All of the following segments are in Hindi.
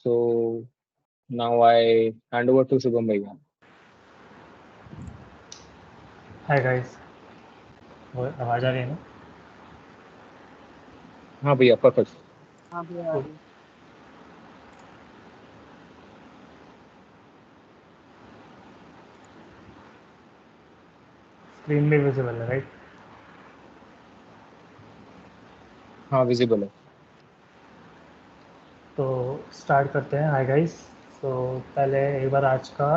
So now I hand over to Shubham Bhaiya. Hi guys, वो आवाज़ आ रही है ना? हाँ भैया, perfect. हाँ भैया आ रही है। स्क्रीन भी विजिबल है, राइट? हाँ, visible है. तो स्टार्ट करते हैं। हाय गाइस, तो पहले एक बार आज का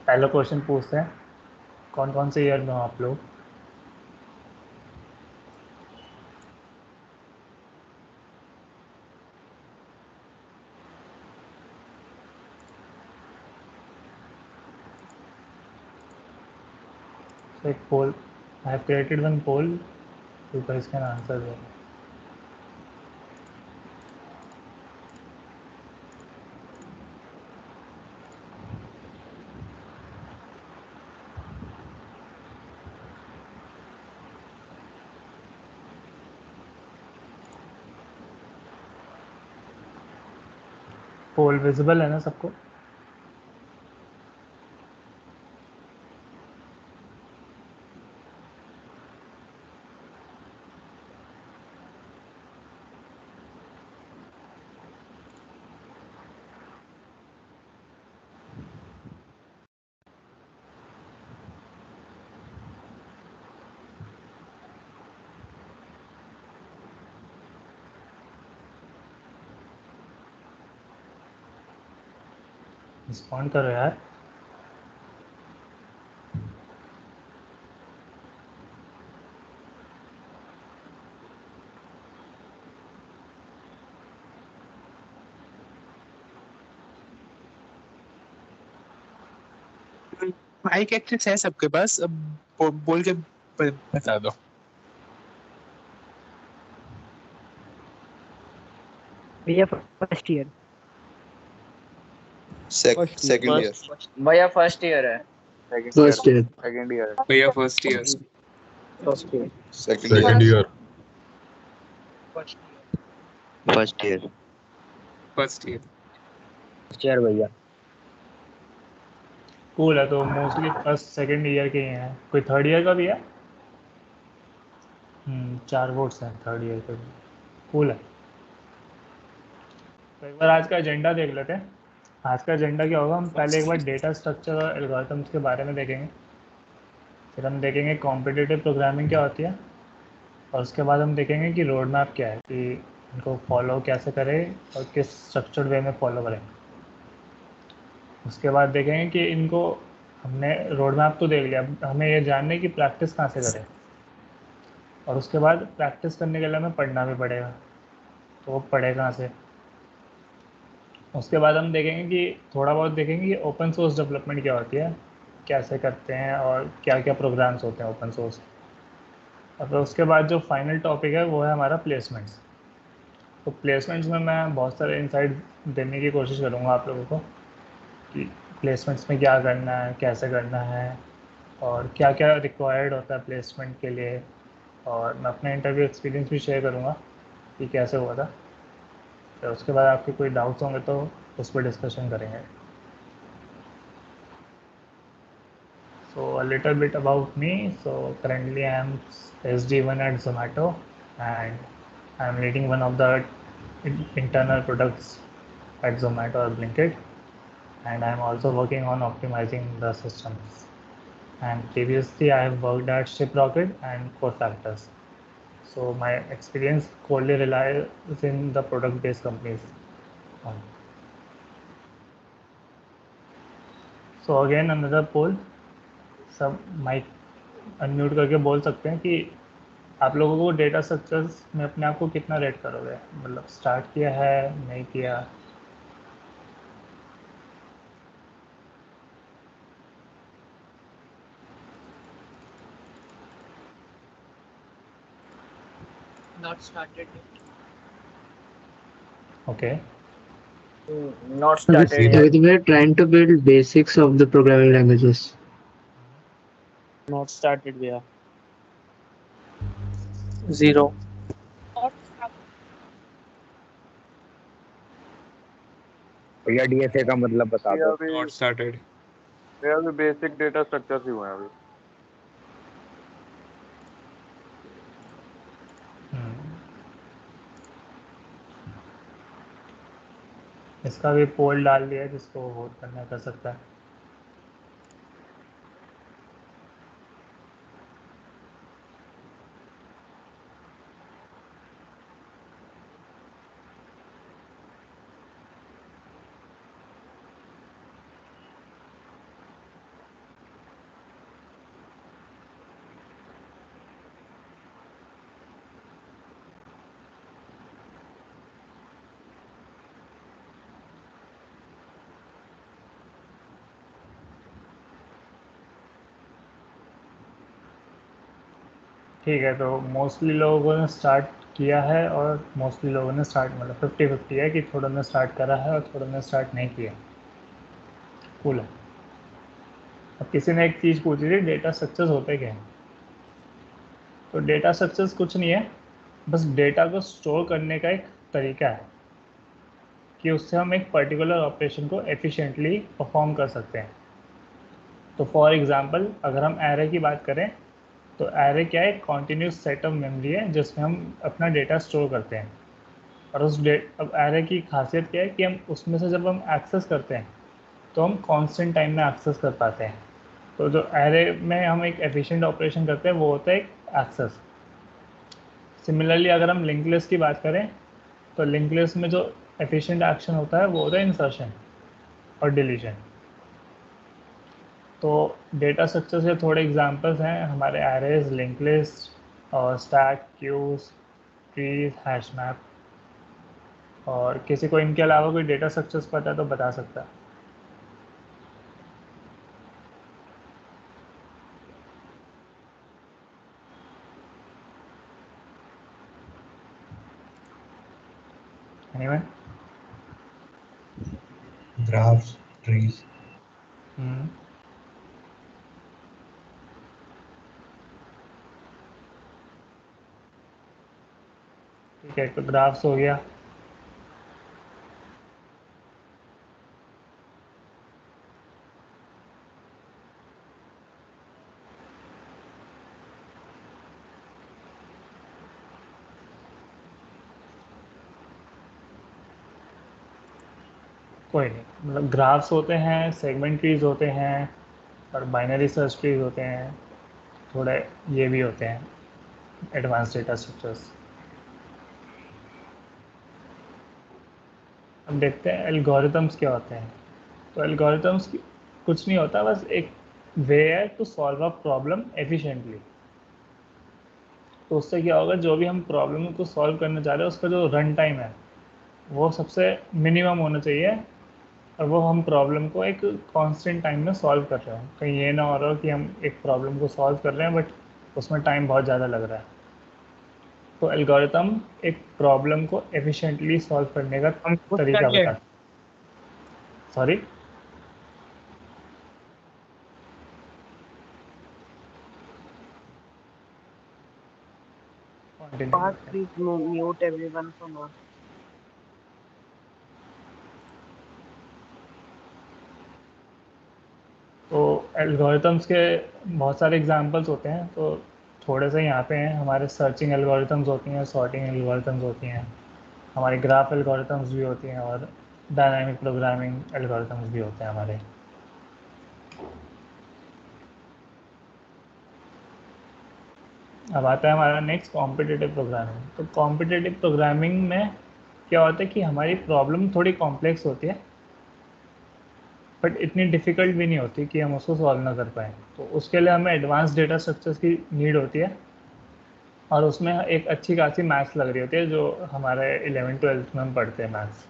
पहला क्वेश्चन पूछते हैं। कौन कौन से ईयर में हो आप लोग? So एक poll, I have created one poll. You guys can answer there. Poll visible है ना सबको? रिस्पॉन्ड करो यार। माइक एक्सेस है सबके पास, अब बोल के बता दो। भैया फर्स्ट ईयर। Second year. भैया फर्स्ट ईयर है। First year. Second year. भैया first year. First year. Second year. First year. First year. First year भैया. कूल है, तो मोस्टली फर्स्ट सेकंड ईयर के ही हैं। कोई थर्ड ईयर का भी है? 4 वोट्स हैं थर्ड ईयर के भी। कूल है। तो एक बार आज का एजेंडा देख लेते हैं। आज का एजेंडा क्या होगा, हम पहले एक बार डेटा स्ट्रक्चर और एल्गोरिथम्स के बारे में देखेंगे। फिर हम देखेंगे कॉम्पिटिटिव प्रोग्रामिंग क्या होती है, और उसके बाद हम देखेंगे कि रोड मैप क्या है, कि इनको फॉलो कैसे करें और किस स्ट्रक्चर्ड वे में फॉलो करें। उसके बाद देखेंगे कि इनको, हमने रोड मैप तो देख लिया, अब हमें ये जानना है कि प्रैक्टिस कहाँ से करें, और उसके बाद प्रैक्टिस करने के लिए हमें पढ़ना भी पड़ेगा। तो वो पढ़े कहाँ से? उसके बाद हम देखेंगे कि थोड़ा बहुत देखेंगे कि ओपन सोर्स डेवलपमेंट क्या होती है, कैसे करते हैं और क्या क्या प्रोग्राम्स होते हैं ओपन सोर्स। और फिर उसके बाद जो फाइनल टॉपिक है वो है हमारा प्लेसमेंट्स। तो प्लेसमेंट्स में मैं बहुत सारे इंसाइट देने की कोशिश करूँगा आप लोगों को, कि प्लेसमेंट्स में क्या करना है, कैसे करना है, और क्या क्या रिक्वायर्ड होता है प्लेसमेंट के लिए। और मैं अपना इंटरव्यू एक्सपीरियंस भी शेयर करूँगा कि कैसे हुआ था। तो उसके बाद आपके कोई डाउट्स होंगे तो उस पर डिस्कशन करेंगे। So a little bit about me. So currently I am SD1 at Zomato, and I am leading one of the internal products at Zomato or Blinkit, and I am also working on optimizing the systems. And previously I have worked at ShipRocket and CoreFactors. So my experience wholly relies in the product-based companies. So again another poll. सब माइक अनम्यूट करके बोल सकते हैं कि आप लोगों को डेटा स्ट्रक्चर्स में अपने आप को कितना रेट करोगे, मतलब स्टार्ट किया है नहीं किया। Not started yet. Okay, Not started yet. We're trying to build basics of the programming languages. Not started भैया। 0। भैया डीएसए का मतलब बता ये दो। अभी नॉट स्टार्टेड। ये अभी बेसिक डेटा स्ट्रक्चर्स ही हुए हैं अभी। इसका भी पोल डाल दिया है, जिसको वोट करना कर सकता है। ठीक है, तो मोस्टली लोगों ने स्टार्ट किया है और मोस्टली लोगों ने स्टार्ट मतलब 50-50 है कि थोड़ा ने स्टार्ट करा है और थोड़ा ने स्टार्ट नहीं किया। कूल है। अब किसी ने एक चीज़ पूछी थी, डेटा स्ट्रक्चर्स होते क्या हैं? तो डेटा स्ट्रक्चर्स कुछ नहीं है, बस डेटा को स्टोर करने का एक तरीका है कि उससे हम एक पर्टिकुलर ऑपरेशन को एफिशिएंटली परफॉर्म कर सकते हैं। तो फॉर एग्जांपल अगर हम एरे की बात करें तो एरे क्या है? एक कॉन्टीन्यूस सेट ऑफ मेमोरी है जिसमें हम अपना डेटा स्टोर करते हैं। और अब एरे की खासियत क्या है कि हम उसमें से जब हम एक्सेस करते हैं तो हम कांस्टेंट टाइम में एक्सेस कर पाते हैं। तो जो एरे में हम एक एफिशिएंट ऑपरेशन करते हैं वो होता है एक एक्सेस। सिमिलरली अगर हम लिंक लिस्ट की बात करें तो लिंक लिस्ट में जो एफिशिएंट एक्शन होता है वो होता है इंसर्शन और डिलीशन। तो डेटा स्ट्रक्चर से थोड़े एग्जांपल्स हैं हमारे एरेज, लिंक लिस्ट और stack, queues, trees, hash map. और किसी को इनके अलावा कोई डेटा स्ट्रक्चर्स पता है तो बता सकता है। एनीवन? Graphs, trees. ठीक है, तो ग्राफ्स हो गया। कोई नहीं, मतलब ग्राफ्स होते हैं, सेगमेंट ट्रीज होते हैं और बाइनरी सर्च ट्रीज होते हैं। थोड़े ये भी होते हैं एडवांस डेटा स्ट्रक्चर्स। अब देखते हैं एल्गोरिथम्स क्या होते हैं। तो एल्गोरिथम्स कुछ नहीं होता, बस एक वे है to solve a problem efficiently. तो उससे क्या होगा, जो भी हम प्रॉब्लम को सॉल्व करने जा रहे हैं उसका जो रन टाइम है वो सबसे मिनिमम होना चाहिए और वो हम प्रॉब्लम को एक कांस्टेंट टाइम में सॉल्व कर रहे हो। कहीं ये ना हो रहा हो कि हम एक प्रॉब्लम को सॉल्व कर रहे हैं बट उसमें टाइम बहुत ज़्यादा लग रहा है। तो एल्गोरिथम एक प्रॉब्लम को एफिशिएंटली सॉल्व करने का तरीका बताता है। Sorry, Please mute everyone for now. तो एल्गोरिथम्स के बहुत सारे एग्जांपल्स होते हैं। तो थोड़े से यहाँ पे हैं हमारे सर्चिंग एल्गोरिथम्स होती हैं, सॉर्टिंग एल्गोरिथम्स होती हैं, हमारी ग्राफ एल्गोरिथम्स भी होती हैं और डायनामिक प्रोग्रामिंग एल्गोरिथम्स भी होते हैं हमारे। अब आता है हमारा नेक्स्ट कॉम्पिटिटिव प्रोग्रामिंग। तो कॉम्पिटिटिव प्रोग्रामिंग में क्या होता है कि हमारी प्रॉब्लम थोड़ी कॉम्प्लेक्स होती है बट इतनी डिफ़िकल्ट भी नहीं होती कि हम उसको सॉल्व ना कर पाएँ। तो उसके लिए हमें एडवांस डेटा स्ट्रक्चर्स की नीड होती है और उसमें एक अच्छी खासी मैथ्स लग रही होती है जो हमारे 11th-12th में हम पढ़ते हैं मैथ्स।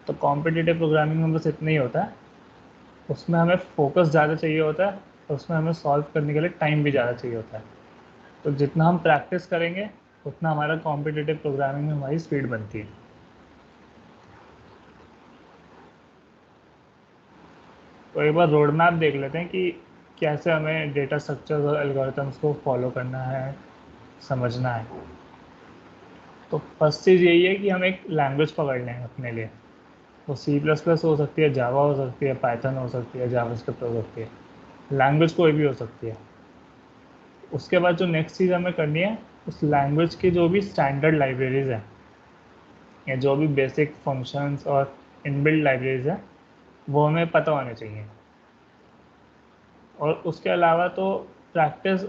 तो कॉम्पिटिटिव प्रोग्रामिंग में बस इतना ही होता है, उसमें हमें फोकस ज़्यादा चाहिए होता है और उसमें हमें सॉल्व करने के लिए टाइम भी ज़्यादा चाहिए होता है। तो जितना हम प्रैक्टिस करेंगे उतना हमारा कॉम्पिटिटिव प्रोग्रामिंग में हमारी स्पीड बनती है। तो एक बार रोड मैप देख लेते हैं कि कैसे हमें डेटा स्ट्रक्चर्स और एल्गोरिथम्स को फॉलो करना है, समझना है। तो फर्स्ट चीज़ यही है कि हम एक लैंग्वेज पकड़ लें अपने लिए। वो C++ हो सकती है, जावा हो सकती है, पाइथन हो सकती है, जावास्क्रिप्ट हो सकती है, लैंग्वेज कोई भी हो सकती है। उसके बाद जो नेक्स्ट चीज़ हमें करनी है, उस लैंग्वेज की जो भी स्टैंडर्ड लाइब्रेरीज हैं या जो भी बेसिक फंक्शंस और इनबिल्ट लाइब्रेरीज हैं वो हमें पता होने चाहिए। और उसके अलावा तो प्रैक्टिस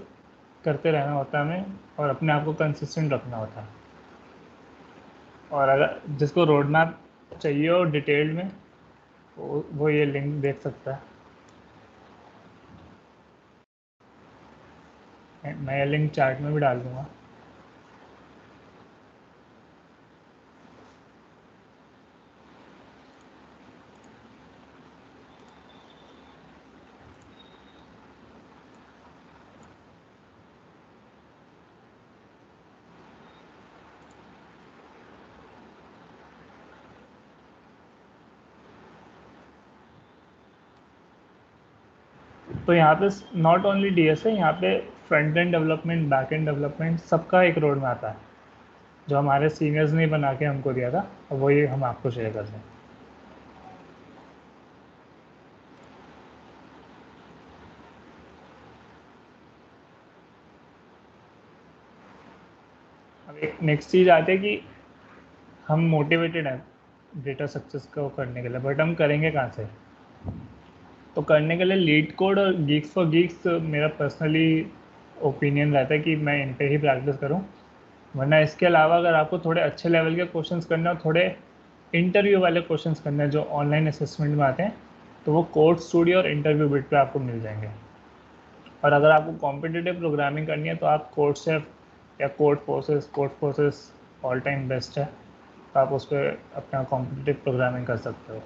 करते रहना होता है हमें और अपने आप को कंसिस्टेंट रखना होता है। और अगर जिसको रोड मैप चाहिए हो डिटेल्ड में वो ये लिंक देख सकता है। मैं ये लिंक चैट में भी डाल दूँगा। तो यहाँ पे नॉट ओनली DS है, यहाँ पे front end development, back and development सबका एक रोड मैप है जो हमारे सीनियर्स ने बना के हमको दिया था और वही हम आपको शेयर कर रहे हैं। अब एक नेक्स्ट चीज़ आती है कि हम मोटिवेटेड हैं डेटा सक्सेस को करने के लिए, बट हम करेंगे कहाँ से? तो करने के लिए लीड कोड और गीक्स फॉर गीक्स मेरा पर्सनली ओपिनियन रहता है कि मैं इन पे ही प्रैक्टिस करूं। वरना इसके अलावा अगर आपको थोड़े अच्छे लेवल के क्वेश्चंस करने और थोड़े इंटरव्यू वाले क्वेश्चंस करने हैं जो ऑनलाइन असेसमेंट में आते हैं, तो वो कोड स्टूडियो और इंटरव्यू बिट पे आपको मिल जाएंगे। और अगर आपको कॉम्पिटिटिव प्रोग्रामिंग करनी है तो आप कोड शेफ या code forces all time best है, तो आप उस पर अपना कॉम्पिटिटिव प्रोग्रामिंग कर सकते हो।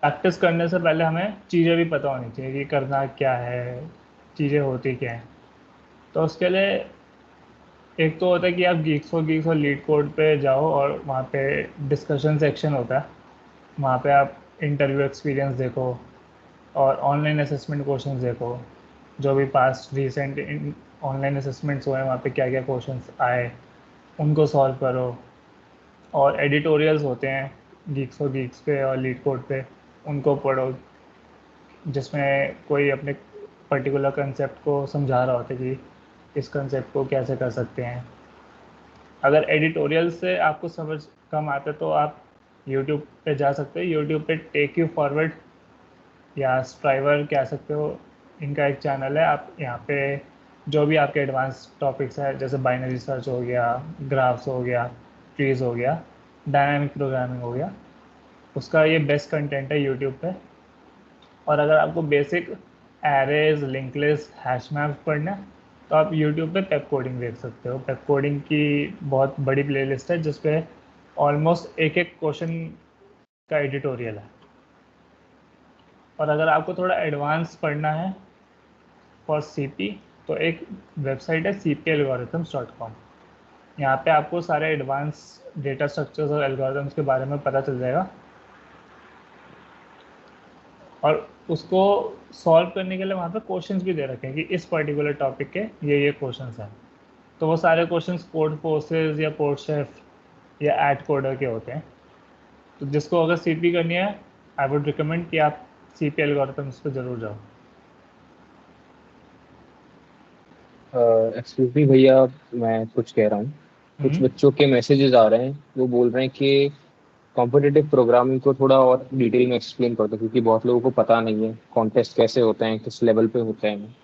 प्रैक्टिस करने से पहले हमें चीज़ें भी पता होनी चाहिए कि करना क्या है, चीज़ें होती क्या हैं। तो उसके लिए एक तो होता है कि आप गीक्स फॉर गीक्स और लीड कोड पे जाओ और वहाँ पे डिस्कशन सेक्शन होता है, वहाँ पे आप इंटरव्यू एक्सपीरियंस देखो और ऑनलाइन असेसमेंट क्वेश्चंस देखो, जो भी पास्ट रिसेंट ऑनलाइन असेसमेंट्स हुए हैं वहाँ पे क्या क्या क्वेश्चंस आए उनको सॉल्व करो। और एडिटोरियल्स होते हैं गीक्स फॉर गीक्स पे और लीड कोड पे, उनको पढ़ो जिसमें कोई अपने पर्टिकुलर कंसेप्ट को समझा रहा होता है कि इस कंसेप्ट को कैसे कर सकते हैं। अगर एडिटोरियल से आपको समझ कम आता है तो आप यूट्यूब पे जा सकते हो। यूट्यूब पे टेक यू फॉरवर्ड या स्ट्राइवर कह सकते हो, इनका एक चैनल है। आप यहाँ पे जो भी आपके एडवांस टॉपिक्स है जैसे बाइनरी सर्च हो गया, ग्राफ्स हो गया, ट्रीज हो गया, डायनामिक प्रोग्रामिंग हो गया, उसका ये बेस्ट कंटेंट है यूट्यूब पे। और अगर आपको basic arrays, link list, hash map पढ़ना है तो आप यूट्यूब पे पेप कोडिंग देख सकते हो। पेप कोडिंग की बहुत बड़ी प्लेलिस्ट है जिसपे ऑलमोस्ट एक एक क्वेश्चन का एडिटोरियल है। और अगर आपको थोड़ा एडवांस पढ़ना है फॉर CP तो एक वेबसाइट है cpalgorithms.com। यहाँ पे आपको सारे एडवांस डेटा स्ट्रक्चर्स और एल्गोरिथम्स के बारे में पता चल जाएगा और उसको सॉल्व करने के लिए वहाँ पे क्वेश्चंस भी दे रखे हैं कि इस पर्टिकुलर टॉपिक के ये क्वेश्चंस हैं। तो वो सारे क्वेश्चंस कोड फोर्सेस या कोड शेफ या ऐड कोडर के होते हैं। तो जिसको अगर CP करनी है आई वुड रिकमेंड कि आप CP एल्गोरिथम्स पे ज़रूर जाओ। एक्सक्यूज मी भैया, मैं कुछ कह रहा हूँ। कुछ बच्चों के मैसेजेस आ रहे हैं, वो बोल रहे हैं कि कॉम्पिटिटिव प्रोग्रामिंग को थोड़ा और डिटेल में एक्सप्लेन कर दो, क्योंकि बहुत लोगों को पता नहीं है कॉन्टेस्ट कैसे होते हैं, किस लेवल पे होते हैं।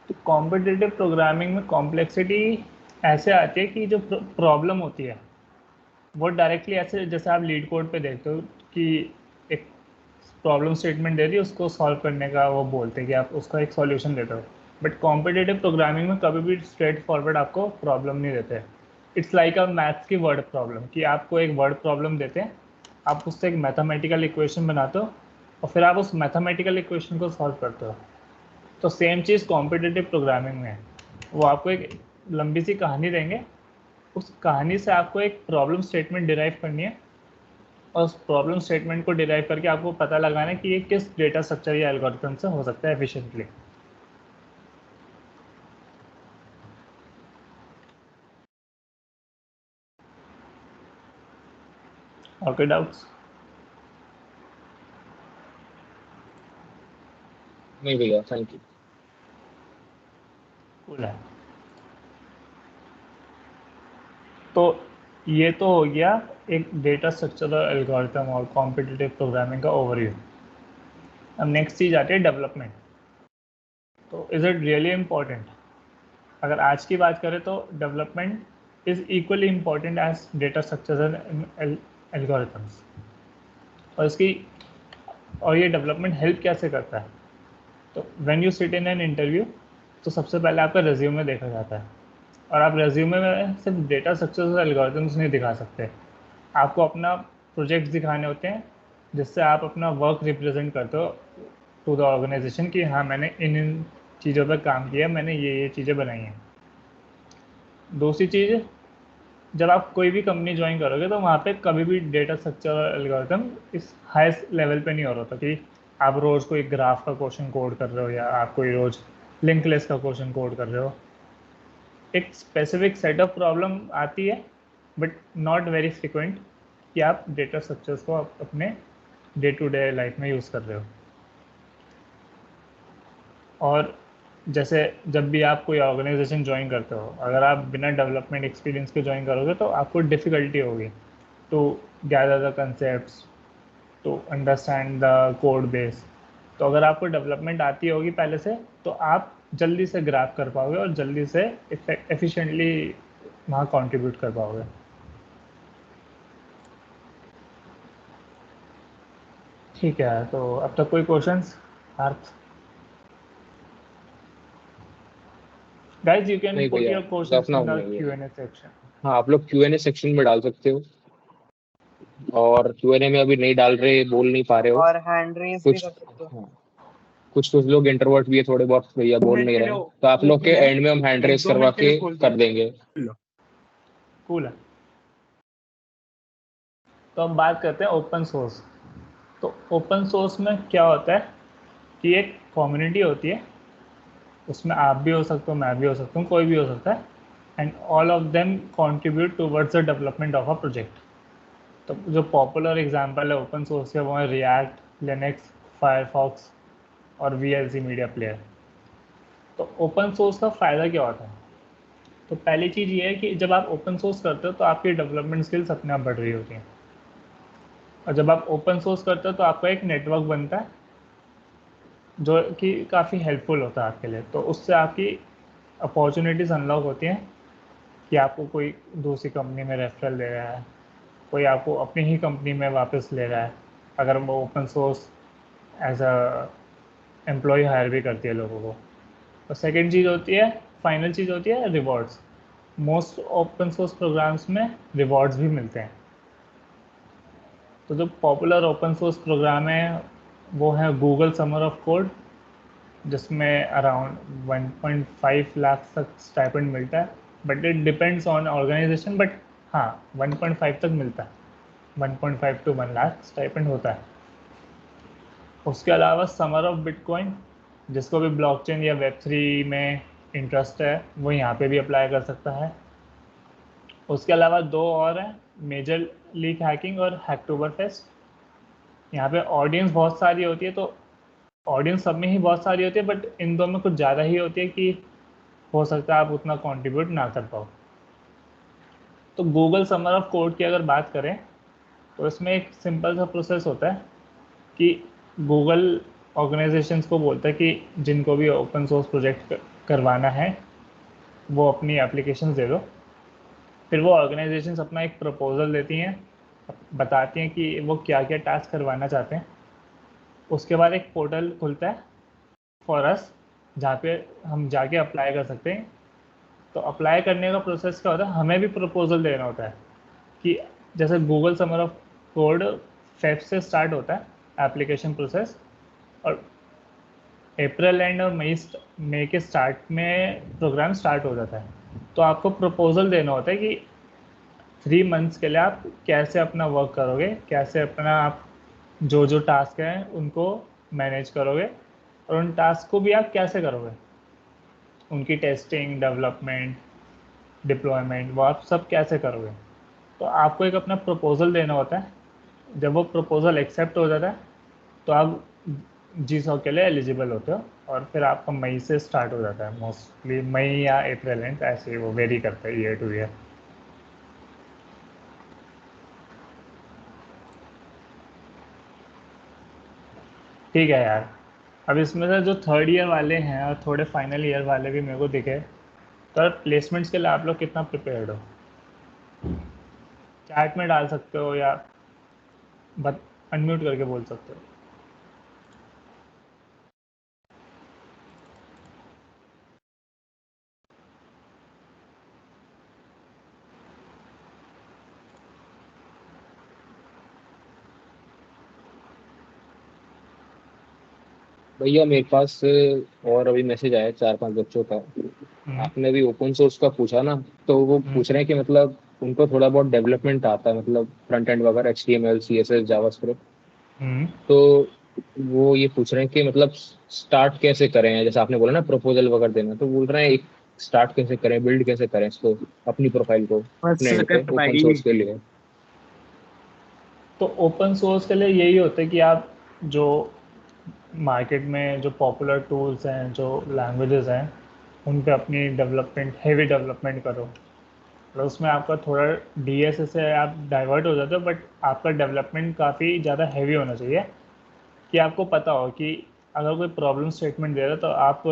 तो कॉम्पिटिटिव प्रोग्रामिंग में कॉम्प्लेक्सिटी ऐसे आती है कि जो प्रॉब्लम होती है वो डायरेक्टली ऐसे, जैसे आप लीड कोड पे देखते हो कि एक प्रॉब्लम स्टेटमेंट दे दी, उसको सॉल्व करने का वो बोलते हैं कि आप उसका एक सॉल्यूशन देते हो। बट कॉम्पिटिटिव प्रोग्रामिंग में कभी भी स्ट्रेट फॉरवर्ड आपको प्रॉब्लम नहीं देते। इट्स लाइक अ मैथ्स की वर्ड प्रॉब्लम कि आपको एक वर्ड प्रॉब्लम देते हैं, आप उससे एक मैथमेटिकल इक्वेशन बनाते हो और फिर आप उस मैथमेटिकल इक्वेशन को सॉल्व करते हो। तो सेम चीज़ कॉम्पिटिटिव प्रोग्रामिंग में है। वो आपको एक लंबी सी कहानी देंगे, उस कहानी से आपको एक प्रॉब्लम स्टेटमेंट डिराइव करनी है और उस प्रॉब्लम स्टेटमेंट को डिराइव करके आपको पता लगाना है कि ये किस डेटा स्ट्रक्चर या एल्गोरिथम से हो सकता है एफिशिएंटली। और कोई डाउट्स? नहीं भैया, थैंक यू। कूल है। तो ये तो हो गया एक डेटा स्ट्रक्चर एल्गोरिथम और कॉम्पिटिटिव प्रोग्रामिंग का ओवरव्यू। अब नेक्स्ट चीज़ आती है डेवलपमेंट। तो इज़ इट रियली इम्पोर्टेंट? अगर आज की बात करें तो development is equally important as data structure and algorithms. और ये डेवलपमेंट हेल्प कैसे करता है? तो when you sit in an interview, तो सबसे पहले आपका रेज्यूमे देखा जाता है, और आप रेज्यूमे में सिर्फ डेटा स्ट्रक्चर्स और एल्गोरिथम्स नहीं दिखा सकते। आपको अपना प्रोजेक्ट्स दिखाने होते हैं जिससे आप अपना वर्क रिप्रेजेंट करते हो टू द ऑर्गेनाइजेशन कि हाँ, मैंने इन चीज़ों पर काम किया, मैंने ये चीज़ें बनाई हैं। दूसरी चीज़, जब आप कोई भी कंपनी ज्वाइन करोगे तो वहाँ पे कभी भी डेटा स्ट्रक्चर और एल्गोरिथम इस हाईएस्ट लेवल पे नहीं हो रहा था कि आप रोज़ कोई ग्राफ का क्वेश्चन कोड कर रहे हो या आप कोई रोज़ लिंक लिस्ट का क्वेश्चन कोड कर रहे हो। एक स्पेसिफिक सेट ऑफ प्रॉब्लम आती है बट नॉट वेरी फ्रिक्वेंट कि आप डेटा स्ट्रक्चर्स को अपने डे टू डे लाइफ में यूज़ कर रहे हो। और जैसे जब भी आप कोई ऑर्गेनाइजेशन ज्वाइन करते हो, अगर आप बिना डेवलपमेंट एक्सपीरियंस के ज्वाइन करोगे तो आपको डिफ़िकल्टी होगी to gather the concepts, to understand the code base. तो अगर आपको डेवलपमेंट आती होगी पहले से तो आप जल्दी से ग्रैब कर पाओगे और जल्दी से एफिशिएंटली वहाँ कंट्रीब्यूट कर पाओगे। ठीक है, तो अब तक कोई questions? Parth? Guys, you can नहीं put भैया, your questions अपना in the नहीं है। Q&A section. हाँ, आप लोग Q&A सेक्शन में डाल सकते हो, और Q&A में अभी नहीं डाल रहे, बोल नहीं पा रहे हो और हैंड रेज भी कुछ। कर सकते हो। हाँ, कुछ लोग इंट्रोवर्ट भी है थोड़े बहुत भैया, बोल नहीं रहे हैं, तो आप लोग के एंड में हम हैंड रेस करवा के कर देंगे। कूल है। तो अब बात करते हैं ओपन सोर्स। तो ओपन सोर्स में क्या होता है कि एक कम्युनिटी होती है, उसमें आप भी हो सकते हो, मैं भी हो सकता हूँ, कोई भी हो सकता है, and all of them contribute towards the development of a project. तो जो पॉपुलर एग्जांपल है ओपन सोर्स के वो है रिएक्ट, लिनक्स, फायरफॉक्स और VLC मीडिया प्लेयर। तो ओपन सोर्स का फ़ायदा क्या होता है? तो पहली चीज़ ये है कि जब आप ओपन सोर्स करते हो तो आपकी डेवलपमेंट स्किल्स अपने आप बढ़ रही होती हैं, और जब आप ओपन सोर्स करते हो तो आपका एक नेटवर्क बनता है जो कि काफ़ी हेल्पफुल होता है आपके लिए। तो उससे आपकी अपॉर्चुनिटीज़ अनलॉक होती हैं कि आपको कोई दूसरी कंपनी में रेफरल दे रहा है, कोई आपको अपनी ही कंपनी में वापस ले रहा है, अगर वो open source as a employ hire भी करती है लोगों को। और सेकेंड चीज़ होती है, फाइनल चीज़ होती है rewards. Most open source programs में रिवॉर्ड्स भी मिलते हैं। तो जो पॉपुलर ओपन सोर्स प्रोग्राम है वो है गूगल समर ऑफ कोड, जिसमें अराउंड 1.5 लाख तक स्टाइपेंड मिलता है, but it depends on organisation, but हाँ 1.5 तक मिलता है, 1.5 to 1 लाख स्टाइपेंड होता है। उसके अलावा समर ऑफ बिटकॉइन, जिसको भी ब्लॉकचेन या वेब3 में इंटरेस्ट है वो यहाँ पे भी अप्लाई कर सकता है। उसके अलावा दो और हैं, मेजर लीग हैकिंग और हैकटोबर फेस्ट। यहाँ पे ऑडियंस बहुत सारी होती है, तो ऑडियंस सब में ही बहुत सारी होती है, बट इन दो में कुछ ज़्यादा ही होती है कि हो सकता है आप उतना कंट्रीब्यूट ना कर पाओ। तो गूगल समर ऑफ कोड की अगर बात करें तो इसमें एक सिंपल सा प्रोसेस होता है कि गूगल ऑर्गेनाइजेशंस को बोलता है कि जिनको भी ओपन सोर्स प्रोजेक्ट करवाना है वो अपनी एप्लीकेशन दे दो। फिर वो ऑर्गेनाइजेशंस अपना एक प्रपोजल देती हैं, बताती हैं कि वो क्या क्या टास्क करवाना चाहते हैं। उसके बाद एक पोर्टल खुलता है फॉर अस, जहाँ पे हम जाके अप्लाई कर सकते हैं। तो अप्लाई करने का प्रोसेस क्या होता है, हमें भी प्रपोजल देना होता है कि जैसे Google summer of code Feb से स्टार्ट होता है एप्लीकेशन प्रोसेस, और अप्रैल एंड और मई के स्टार्ट में प्रोग्राम स्टार्ट हो जाता है। तो आपको प्रपोजल देना होता है कि 3 मंथ्स के लिए आप कैसे अपना वर्क करोगे, कैसे अपना आप जो जो टास्क हैं उनको मैनेज करोगे, और उन टास्क को भी आप कैसे करोगे, उनकी टेस्टिंग, डेवलपमेंट, डिप्लॉयमेंट, वो आप सब कैसे करोगे। तो आपको एक अपना प्रपोजल देना होता है जब वो प्रपोजल एक्सेप्ट हो जाता है तो आप G-SOC के लिए एलिजिबल होते हो, और फिर आपका मई से स्टार्ट हो जाता है, मोस्टली मई या अप्रैल एंड ऐसे वो वेरी करता है ईयर टू ईयर। ठीक है यार, अब इसमें से जो थर्ड ईयर वाले हैं और थोड़े फाइनल ईयर वाले भी मेरे को दिखे, तो प्लेसमेंट्स के लिए आप लोग कितना प्रिपेयर्ड हो? चैट में डाल सकते हो या अनम्यूट करके बोल सकते हो। भैया मेरे पास और अभी मैसेज आया 4-5 बच्चों का। आपने भी ओपन सोर्स का पूछा ना, तो वो पूछ रहे हैं कि मतलब उनको थोड़ा बहुत डेवलपमेंट आता है, मतलब फ्रंट एंड वगैरह, HTML CSS जावास्क्रिप्ट। तो वो ये पूछ रहे हैं कि मतलब स्टार्ट कैसे करें, जैसे आपने बोला ना प्रपोजल वगैरह देना, तो बोल रहे हैं एक स्टार्ट कैसे करें, बिल्ड कैसे करें इसको, अपनी प्रोफाइल को अपने एंड पे ओपन सोर्स के लिए। तो ओपन सोर्स के लिए यही होता है कि आप जो मार्केट में जो पॉपुलर टूल्स हैं, जो लैंग्वेजेस हैं, उन पे अपनी डेवलपमेंट, हेवी डेवलपमेंट करो। मतलब उसमें आपका थोड़ा DSA से आप डाइवर्ट हो जाते हो, बट आपका डेवलपमेंट काफ़ी ज़्यादा हैवी होना चाहिए कि आपको पता हो कि अगर कोई प्रॉब्लम स्टेटमेंट दे रहा है तो आप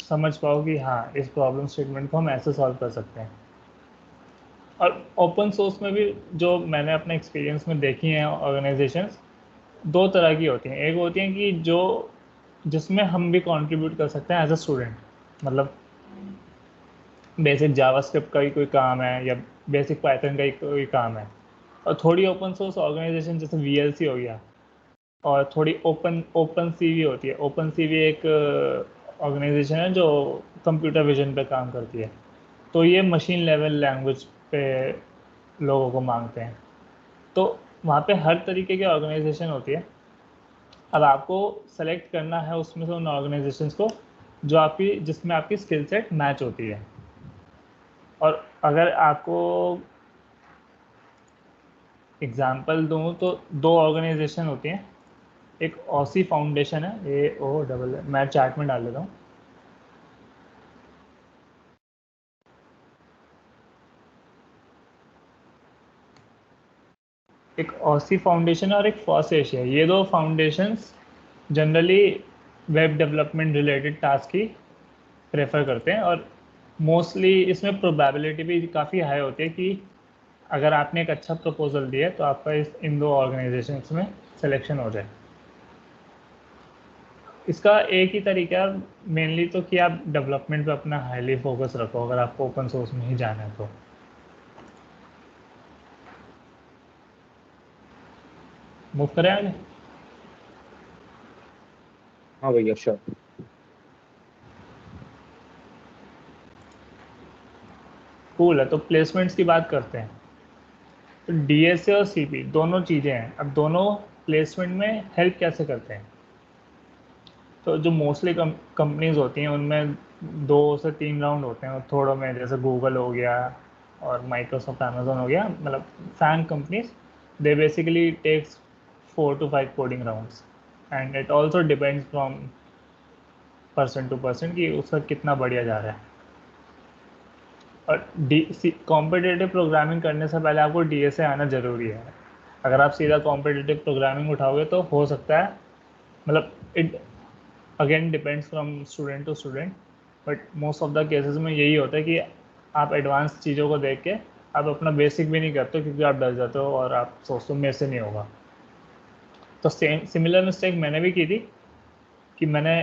समझ पाओ कि हाँ, इस प्रॉब्लम स्टेटमेंट को हम ऐसे सॉल्व कर सकते हैं। और ओपन सोर्स में भी जो मैंने अपने एक्सपीरियंस में देखी हैं ऑर्गेनाइजेशंस, दो तरह की होती हैं। एक होती हैं कि जो जिसमें हम भी कंट्रीब्यूट कर सकते हैं एज अ स्टूडेंट, मतलब बेसिक जावास्क्रिप्ट का ही कोई काम है या बेसिक पाइथन का ही कोई काम है। और थोड़ी ओपन सोर्स ऑर्गेनाइजेशन जैसे VLC हो गया, और थोड़ी ओपन CV होती है। ओपन CV एक ऑर्गेनाइजेशन है जो कंप्यूटर विजन पे काम करती है, तो ये मशीन लेवल लैंग्वेज पे लोगों को मांगते हैं। तो वहाँ पे हर तरीके की ऑर्गेनाइजेशन होती है। अब आपको सेलेक्ट करना है उसमें से उन ऑर्गेनाइजेशंस को जो जिसमें आपकी स्किल सेट मैच होती है। और अगर आपको एग्जांपल दूँ तो दो ऑर्गेनाइजेशन होती हैं। एक ऑसी फाउंडेशन है, AOSS, मैं चैट में डाल देता हूँ। एक ऑसी फाउंडेशन और एक फॉस एशिया, ये दो foundations generally web development related task ही प्रेफर करते हैं, और मोस्टली इसमें प्रोबेबिलिटी भी काफ़ी हाई होती है कि अगर आपने एक अच्छा प्रपोजल दिया है तो आपका इन दो ऑर्गेनाइजेशंस में सिलेक्शन हो जाए। इसका एक ही तरीका है मेनली, तो कि आप डेवलपमेंट पे अपना हाईली फोकस रखो अगर आपको ओपन सोर्स में ही जाना है तो। मूव करें आगे। हाँ भैया श्योर। कूल है, तो प्लेसमेंट्स की बात करते हैं। तो DSA और CP दोनों चीज़ें हैं। अब दोनों प्लेसमेंट में हेल्प कैसे करते हैं? तो जो मोस्टली कंपनीज होती हैं उनमें 2 से 3 राउंड होते हैं, और थोड़ों में जैसे गूगल हो गया और माइक्रोसॉफ्ट, अमेजोन हो गया, मतलब FAANG companies, they basically takes 4 to 5 coding rounds, and it also depends from person to person कि उसका कितना बढ़िया जा रहा है। और कॉम्पिटिटिव प्रोग्रामिंग करने से पहले आपको DSA आना ज़रूरी है। अगर आप सीधा कॉम्पिटिटिव प्रोग्रामिंग उठाओगे तो हो सकता है, मतलब it again depends from student to student, but most of the cases में यही होता है कि आप एडवांस चीज़ों को देख के आप अपना बेसिक भी नहीं करते क्योंकि आप डर जाते हो और आप सोचते हो मेरे से नहीं होगा। तो सिमिलर मिस्टेक मैंने भी की थी कि मैंने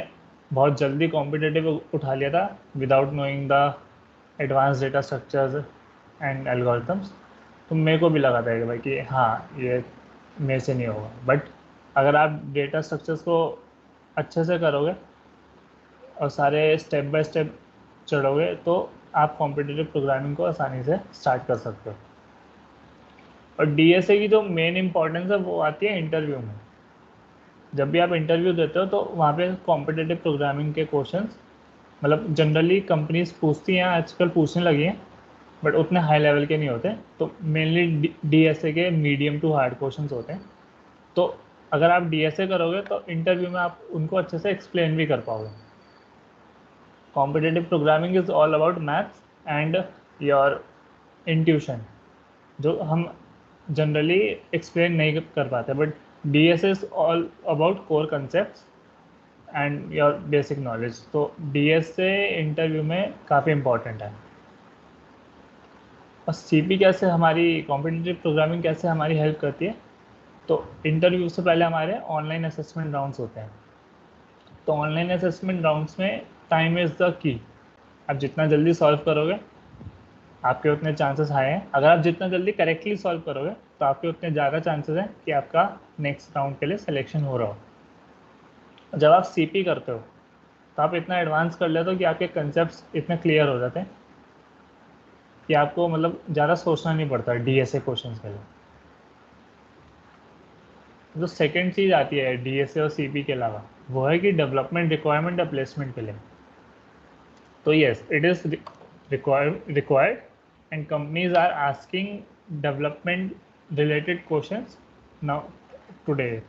बहुत जल्दी कॉम्पिटिटिव उठा लिया था without knowing the advance data structures and algorithms. तो मेरे को भी लगा था कि भाई कि हाँ, ये मेरे से नहीं होगा। बट अगर आप डेटा स्ट्रक्चर्स को अच्छे से करोगे और सारे स्टेप बाय स्टेप चढ़ोगे तो आप कॉम्पिटिटिव प्रोग्रामिंग को आसानी से स्टार्ट कर सकते हो। और DSA की जो मेन इंपॉर्टेंस है वो आती है इंटरव्यू में। जब भी आप इंटरव्यू देते हो तो वहाँ पे कॉम्पिटिटिव प्रोग्रामिंग के क्वेश्चंस, मतलब जनरली कंपनीज पूछती हैं, आजकल पूछने लगी हैं, बट उतने हाई लेवल के नहीं होते। तो मेनली DSA के मीडियम टू हार्ड क्वेश्चंस होते हैं तो अगर आप डीएसए करोगे तो इंटरव्यू में आप उनको अच्छे से एक्सप्लेन भी कर पाओगे। Competitive programming is all about maths and your intuition, जो हम जनरली एक्सप्लेन नहीं कर पाते, but DSA is all about core concepts and your basic knowledge. तो डीएसए इंटरव्यू में काफ़ी इम्पोर्टेंट है। और सीपी कैसे हमारी कॉम्पिटिटिव प्रोग्रामिंग कैसे हमारी हेल्प करती है, तो इंटरव्यू से पहले हमारे ऑनलाइन असेसमेंट राउंड्स होते हैं। तो ऑनलाइन असेसमेंट राउंड्स में टाइम इज़ द की। आप जितना जल्दी सॉल्व करोगे आपके उतने चांसेस हाई हैं। अगर आप जितना जल्दी करेक्टली सॉल्व करोगे तो आपके उतने ज़्यादा चांसेस हैं कि आपका नेक्स्ट राउंड के लिए सिलेक्शन हो रहा हो। जब आप सीपी करते हो तो आप इतना एडवांस कर लेते हो कि आपके कंसेप्ट्स इतने क्लियर हो जाते हैं कि आपको मतलब ज़्यादा सोचना नहीं पड़ता डीएसए क्वेश्चंस के लिए। जो सेकेंड चीज़ आती है डीएसए और सीपी के अलावा, वो है कि डेवलपमेंट रिक्वायरमेंट या प्लेसमेंट के लिए। तो yes, it is required and companies are asking development related questions now today.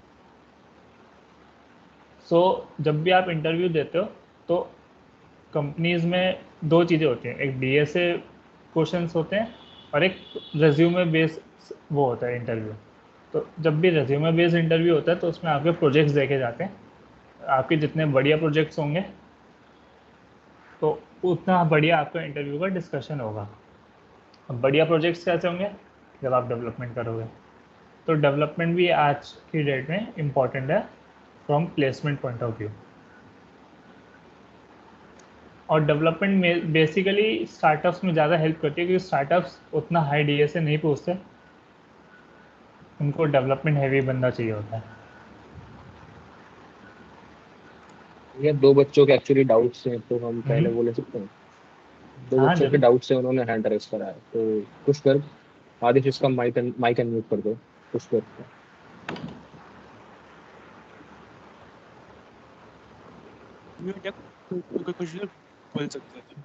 So जब भी आप इंटरव्यू देते हो तो कंपनीज में दो चीज़ें होती हैं, एक डीएसए क्वेश्चंस होते हैं और एक रेज्यूमे बेस वो होता है इंटरव्यू। तो जब भी रेज्यूमे बेस्ड इंटरव्यू होता है तो उसमें आपके प्रोजेक्ट्स देखे जाते हैं। आपके जितने बढ़िया प्रोजेक्ट्स होंगे तो उतना बढ़िया आपका इंटरव्यू का डिस्कशन होगा। अब बढ़िया प्रोजेक्ट्स कैसे होंगे, जब आप डेवलपमेंट करोगे। तो डेवलपमेंट भी आज की डेट में इम्पॉर्टेंट है from placement point of view. और डेवलपमेंट बेसिकली स्टार्टअप्स में ज़्यादा हेल्प करती है क्योंकि स्टार्टअप्स उतना हाई डीएसए नहीं पूछते, उनको डेवलपमेंट हैवी बंदा चाहिए होता है। ये दो बच्चों के एक्चुअली डाउट्स हैं तो हम पहले बोले सकते हैं। दो हाँ, बच्चों के जरूर। डाउट्स हैं, उन्होंने हैंड रेस करा है। तो पुष्कर, आदिश इसका माइक अनम्यूट कर दो। पुष्कर, कुछ भी बोल सकते थे।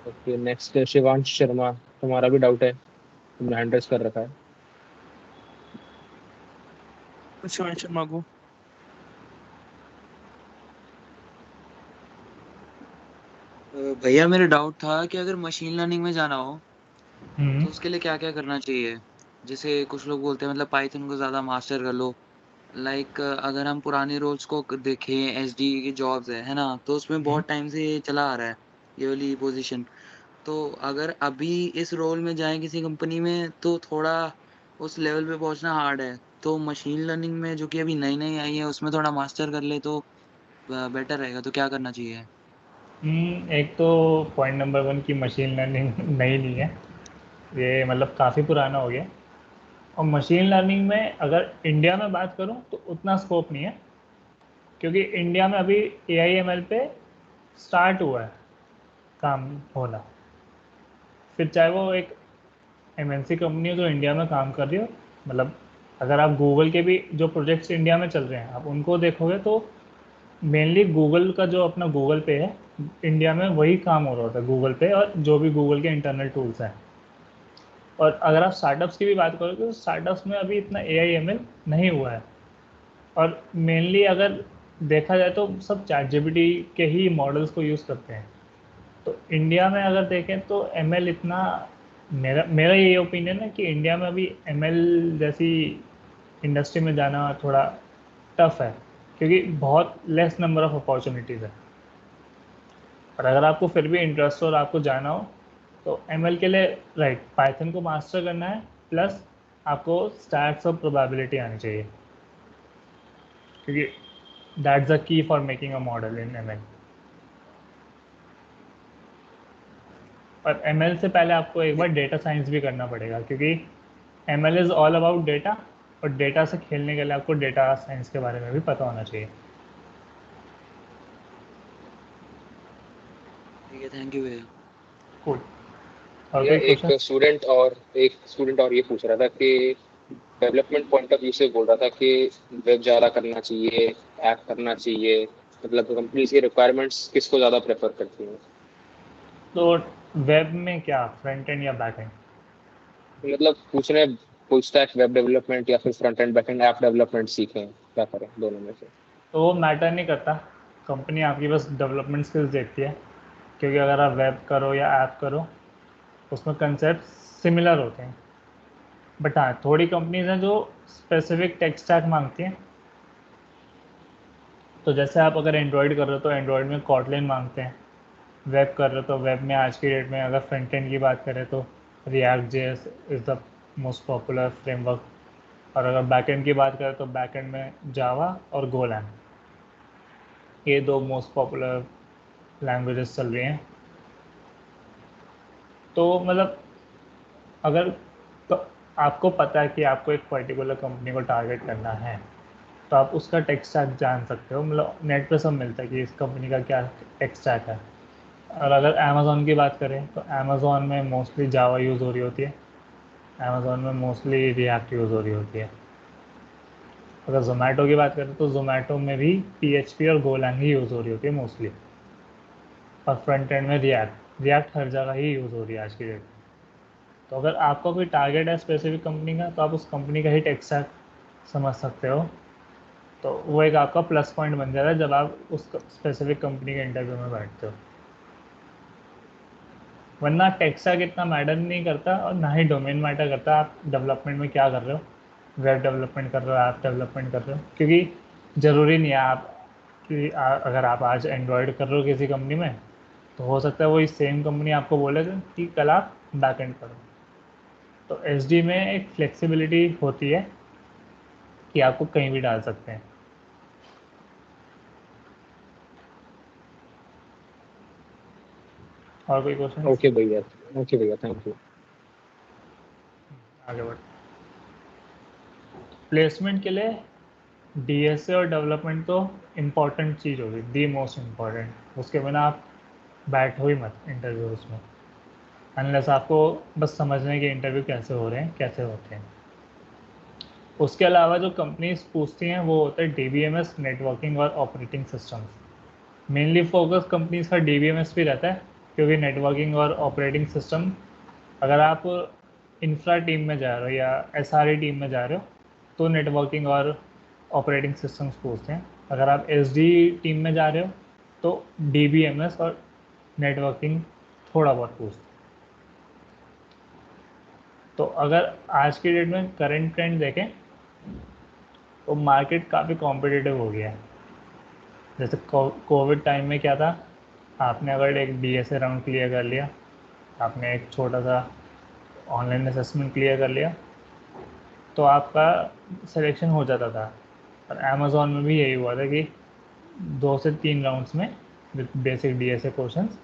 ओके, नेक्स्ट शिवांश शर्मा, तुम्हारा भी डाउट है, तुमने हैंड रेस कर रखा है। शिवांश शर्मा को भैया मेरा डाउट था कि अगर मशीन लर्निंग में जाना हो हम्म, तो उसके लिए क्या क्या करना चाहिए। जैसे कुछ लोग बोलते हैं मतलब पाइथन को ज़्यादा मास्टर कर लो। लाइक अगर हम पुराने रोल्स को देखें, एसडी की जॉब्स है ना, तो उसमें बहुत टाइम से चला आ रहा है ये वाली पोजीशन। तो अगर अभी इस रोल में जाएं किसी कंपनी में तो थोड़ा उस लेवल पे पहुंचना हार्ड है। तो मशीन लर्निंग में जो कि अभी नई नई आई है उसमें थोड़ा मास्टर कर ले तो बेटर रहेगा। तो क्या करना चाहिए। एक तो पॉइंट नंबर 1 की मशीन लर्निंग नई नहीं है, ये मतलब काफ़ी पुराना हो गया। और मशीन लर्निंग में अगर इंडिया में बात करूं तो उतना स्कोप नहीं है क्योंकि इंडिया में अभी AIML पे स्टार्ट हुआ है काम होना। फिर चाहे वो एक MNC कंपनी हो जो इंडिया में काम कर रही हो, मतलब अगर आप गूगल के भी जो प्रोजेक्ट्स इंडिया में चल रहे हैं आप उनको देखोगे तो मेनली गूगल का जो अपना गूगल पे है इंडिया में वही काम हो रहा होता है गूगल पे और जो भी गूगल के इंटरनल टूल्स हैं। और अगर आप स्टार्टअप्स की भी बात करोगे तो स्टार्टअप्स में अभी इतना AIML नहीं हुआ है। और मेनली अगर देखा जाए तो सब ChatGPT के ही मॉडल्स को यूज़ करते हैं। तो इंडिया में अगर देखें तो ML इतना, मेरा यही ओपिनियन है कि इंडिया में अभी ML जैसी इंडस्ट्री में जाना थोड़ा टफ है क्योंकि बहुत लेस नंबर ऑफ अपॉर्चुनिटीज़ है। और अगर आपको फिर भी इंटरेस्ट हो और आपको जाना हो तो ML के लिए राइट पाइथन को मास्टर करना है, प्लस आपको स्टैट्स और प्रोबेबिलिटी आनी चाहिए क्योंकि that's the key for making a model in ML। और ML से पहले आपको एक बार डेटा साइंस भी करना पड़ेगा क्योंकि ML is all about data, और डेटा से खेलने के लिए आपको डेटा साइंस के बारे में भी पता होना चाहिए। ठीक है, थैंक यू भैया। कूल। और ये कोई क्वेश्चन? एक स्टूडेंट और ये पूछ रहा था कि डेवलपमेंट पॉइंट ऑफ व्यू से बोल रहा था कि वेब ज़्यादा करना चाहिए, ऐप करना चाहिए, मतलब कंपनीज की रिक्वायरमेंट्स किसको ज़्यादा प्रेफर करती हैं। तो वेब में क्या, फ्रंट एंड या बैक एंड? मतलब पूछ रहे हैं फुल स्टैक वेब डेवलपमेंट या फिर front end back and app development सीखें, क्या करें दोनों में से? तो वो मैटर नहीं करता, कंपनी आपकी बस डेवलपमेंट स्किल्स देखती है, क्योंकि अगर आप वेब करो या ऐप करो उसमें कंसेप्ट सिमिलर होते हैं। बट हाँ, थोड़ी कंपनीज हैं जो स्पेसिफिक टेक स्टैक मांगती हैं। तो जैसे आप अगर एंड्रॉयड कर रहे हो तो एंड्रॉयड में कॉटलिन मांगते हैं, वेब कर रहे हो तो वेब में आज की डेट में अगर फ्रंट एंड की बात करें तो react JS is the most popular framework, और अगर बैक एंड की बात करें तो बैक एंड में जावा और गोलैंग, ये दो मोस्ट पॉपुलर लैंग्वेजेस चल रही हैं। तो मतलब अगर तो आपको पता है कि आपको एक पर्टिकुलर कंपनी को टारगेट करना है तो आप उसका टेक स्टैक जान सकते हो, मतलब नेट पे सब मिलता है कि इस कंपनी का क्या टेक स्टैक है। और अगर अमेज़ॉन की बात करें तो अमेज़ॉन में मोस्टली जावा यूज़ हो रही होती है, अमेज़ॉन में मोस्टली रिएक्ट यूज़ हो रही होती है। अगर जोमेटो की बात करें तो जोमेटो में भी PHP और गोलैंग ही यूज़ हो रही होती है मोस्टली, और फ्रंट एंड में रिएक्ट हर जगह ही यूज़ हो रही है आज की डेट में। तो अगर आपका कोई टारगेट है स्पेसिफिक कंपनी का तो आप उस कंपनी का ही टेक स्टैक समझ सकते हो, तो वो एक आपका प्लस पॉइंट बन जाता है जब आप उस स्पेसिफिक कंपनी के इंटरव्यू में बैठते हो। वरना टेक स्टैक इतना मैटर नहीं करता और ना ही डोमेन मैटर करता, आप डेवलपमेंट में क्या कर रहे हो, वेब डेवलपमेंट कर रहे हो, ऐप डेवलपमेंट कर रहे हो, क्योंकि ज़रूरी नहीं है आप कि अगर आप आज एंड्रॉयड कर रहे हो किसी कंपनी में तो हो सकता है वही सेम कंपनी आपको बोले कि कल आप बैक एंड करो। तो SD में एक फ्लेक्सिबिलिटी होती है कि आपको कहीं भी डाल सकते हैं। और कोई क्वेश्चन? ओके भैया, थैंक यू। आगे बढ़। प्लेसमेंट के लिए DSA और डेवलपमेंट तो इम्पॉर्टेंट चीज़ होगी, दी मोस्ट इम्पॉर्टेंट। उसके बिना आप बैठो ही मत इंटरव्यूज़ में, अनलेस आपको बस समझने के इंटरव्यू कैसे हो रहे हैं, कैसे होते हैं। उसके अलावा जो कंपनीज पूछती हैं वो होते हैं DBMS, नेटवर्किंग और operating systems. Mainly focus companies का DBMS भी रहता है, क्योंकि नेटवर्किंग और ऑपरेटिंग सिस्टम अगर आप इंफ्रा टीम में जा रहे हो या SRE टीम में जा रहे हो तो नेटवर्किंग और ऑपरेटिंग सिस्टम्स पूछते हैं। अगर आप SD टीम में जा रहे हो तो DBMS और नेटवर्किंग थोड़ा बहुत पूछते हैं। तो अगर आज की डेट में करंट ट्रेंड देखें तो मार्केट काफ़ी कॉम्पिटिटिव हो गया है। जैसे कोविड टाइम में क्या था, आपने अगर एक DSA राउंड क्लियर कर लिया, आपने एक छोटा सा ऑनलाइन असेसमेंट क्लियर कर लिया तो आपका सिलेक्शन हो जाता था। और अमेज़ॉन में भी यही हुआ था कि 2 से 3 राउंड्स में with basic DSA questions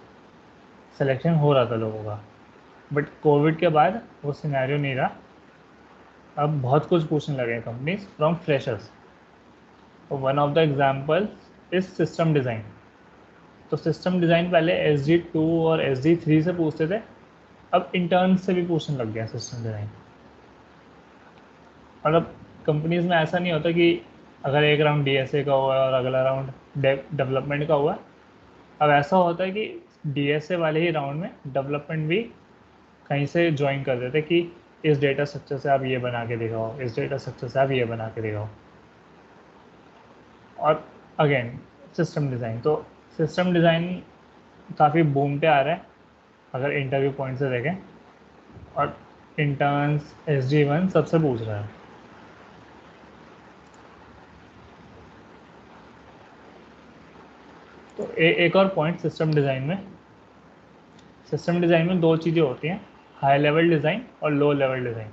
selection हो रहा था लोगों का। बट कोविड के बाद वो सिनेरियो नहीं रहा, अब बहुत कुछ पूछने लगे companies from freshers. One of the example is system design. तो सिस्टम डिज़ाइन पहले SD2 और SD3 से पूछते थे, अब इंटर्न से भी पूछने लग गया सिस्टम डिज़ाइन। और अब कंपनीज में ऐसा नहीं होता कि अगर एक राउंड DSA का हुआ है और अगला राउंड डेवलपमेंट का हुआ है, अब ऐसा होता है कि DSA वाले ही राउंड में डेवलपमेंट भी कहीं से ज्वाइन कर देते कि इस डेटा स्ट्रक्चर से आप ये बना के दिखाओ, इस डेटा स्ट्रक्चर से आप ये बना के दिखाओ। और अगेन सिस्टम डिज़ाइन, तो सिस्टम डिज़ाइन काफ़ी बूम पे आ रहा है अगर इंटरव्यू पॉइंट से देखें, और इंटर्न्स SG1 सबसे पूछ रहा है। तो एक और पॉइंट सिस्टम डिज़ाइन में 2 चीज़ें होती हैं, हाई लेवल डिज़ाइन और लो लेवल डिज़ाइन।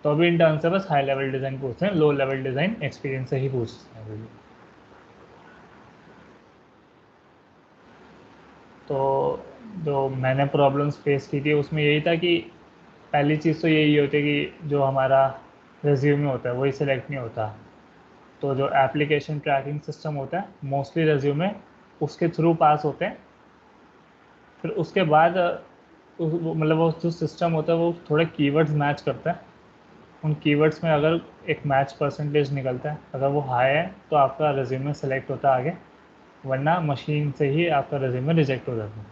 तो अभी इंटर्न से बस हाई लेवल डिज़ाइन पूछते हैं, लो लेवल डिज़ाइन एक्सपीरियंस से ही पूछते हैं। तो जो मैंने प्रॉब्लम्स फेस की थी उसमें यही था कि पहली चीज़ तो यही होती है कि जो हमारा रेज्यूमे होता है वही सिलेक्ट नहीं होता। तो जो एप्लीकेशन ट्रैकिंग सिस्टम होता है मोस्टली रेज्यूमे उसके थ्रू पास होते हैं। फिर उसके बाद मतलब वो जो सिस्टम होता है वो थोड़े कीवर्ड्स मैच करता है, उन कीवर्ड्स में अगर एक मैच परसेंटेज निकलता है, अगर वो हाई है तो आपका रेज्यूमे सेलेक्ट होता है आगे, वरना मशीन से ही आपका रेज्यूमे रिजेक्ट हो जाता है।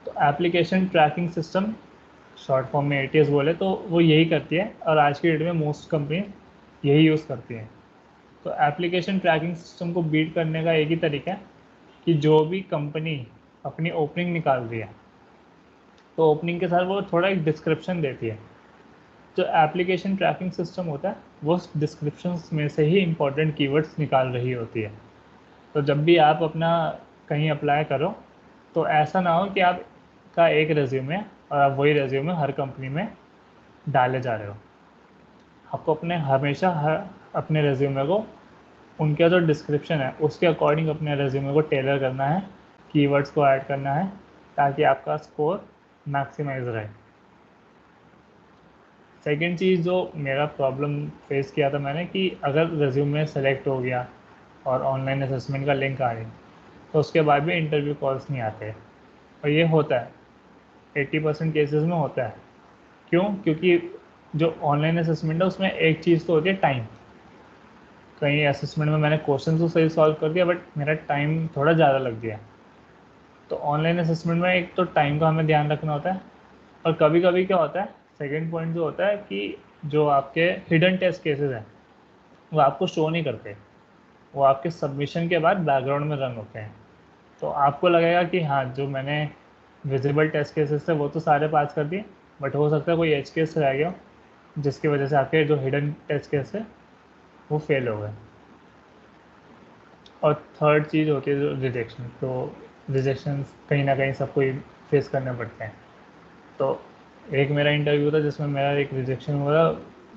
तो application tracking system, short form में ATS बोले तो वो यही करती है, और आज की डेट में मोस्ट कंपनी यही यूज़ करती हैं। तो एप्लीकेशन ट्रैकिंग सिस्टम को बीट करने का एक ही तरीका है कि जो भी कंपनी अपनी ओपनिंग निकाल रही है तो ओपनिंग के साथ वो थोड़ा एक डिस्क्रिप्शन देती है। जो एप्लीकेशन ट्रैकिंग सिस्टम होता है वो उस डिस्क्रिप्शन में से ही इंपॉर्टेंट कीवर्ड्स निकाल रही होती है। तो जब भी आप अपना कहीं अप्लाई करो तो ऐसा ना हो कि आपका एक रेज्यूमे और आप वही रेज्यूमे हर कंपनी में डाले जा रहे हो। आपको हमेशा अपने रेज्यूमे को उनका जो डिस्क्रिप्शन है उसके अकॉर्डिंग अपने रेज्यूमे को टेलर करना है, कीवर्ड्स को ऐड करना है, ताकि आपका स्कोर मैक्सिमाइज रहे। सेकेंड चीज़ जो मेरा प्रॉब्लम फेस किया था मैंने, कि अगर रेज्यूमे सेलेक्ट हो गया और ऑनलाइन असेसमेंट का लिंक आ गया तो उसके बाद भी इंटरव्यू कॉल्स नहीं आते, और ये होता है 80% केसेस में होता है। क्यों? क्योंकि जो ऑनलाइन असेसमेंट है उसमें एक चीज़ तो होती है टाइम। कहीं असेसमेंट में मैंने क्वेश्चन तो सही सॉल्व कर दिया बट मेरा टाइम थोड़ा ज़्यादा लग गया। तो ऑनलाइन असेसमेंट में एक तो टाइम का हमें ध्यान रखना होता है, और कभी कभी क्या होता है, सेकेंड पॉइंट जो होता है कि जो आपके हिडन टेस्ट केसेस हैं वो आपको शो नहीं करते, वो आपके सबमिशन के बाद बैकग्राउंड में रन होते हैं। तो आपको लगेगा कि हाँ, जो मैंने विजिबल टेस्ट केसेस थे वो तो सारे पास कर दिए, बट हो सकता है कोई एज केस रह गया जिसकी वजह से आपके जो हिडन टेस्ट केस है वो फेल हो गए। और थर्ड चीज़ होती है जो रिजेक्शन। तो रिजेक्शन कहीं ना कहीं सबको ही फेस करने पड़ते हैं। तो एक मेरा इंटरव्यू था जिसमें मेरा एक रिजेक्शन हुआ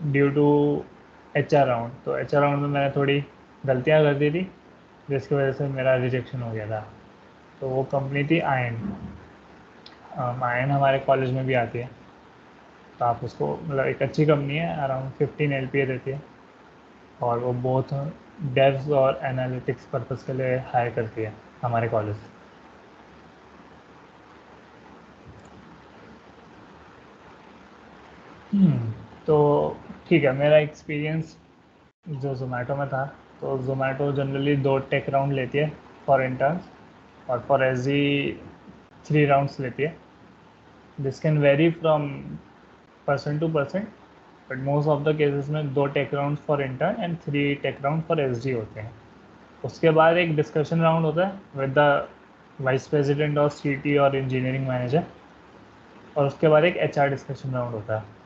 ड्यू टू HR राउंड। तो HR राउंड में मैंने थोड़ी गलतियाँ कर दी थी जिसकी वजह से मेरा रिजेक्शन हो गया था। तो वो कंपनी थी आयन। आयन हमारे कॉलेज में भी आती है, तो आप उसको, मतलब एक अच्छी कंपनी है, अराउंड 15 LPA देती है, और वो बहुत डेव्स और एनालिटिक्स पर्पस के लिए हायर करती है हमारे कॉलेज। तो ठीक है, मेरा एक्सपीरियंस जो जोमेटो में था, तो जोमेटो जनरली 2 टेक राउंड लेती है फॉर इंटर्न्स, और फॉर SG 3 राउंड्स लेती है। This can vary from person to person, but most of the cases में 2 tech round for intern and 3 tech round for SG होते हैं। उसके बाद एक डिस्कशन राउंड होता है विद द वाइस प्रेसिडेंट और CT और इंजीनियरिंग मैनेजर, और उसके बाद एक HR डिस्कशन राउंड होता है।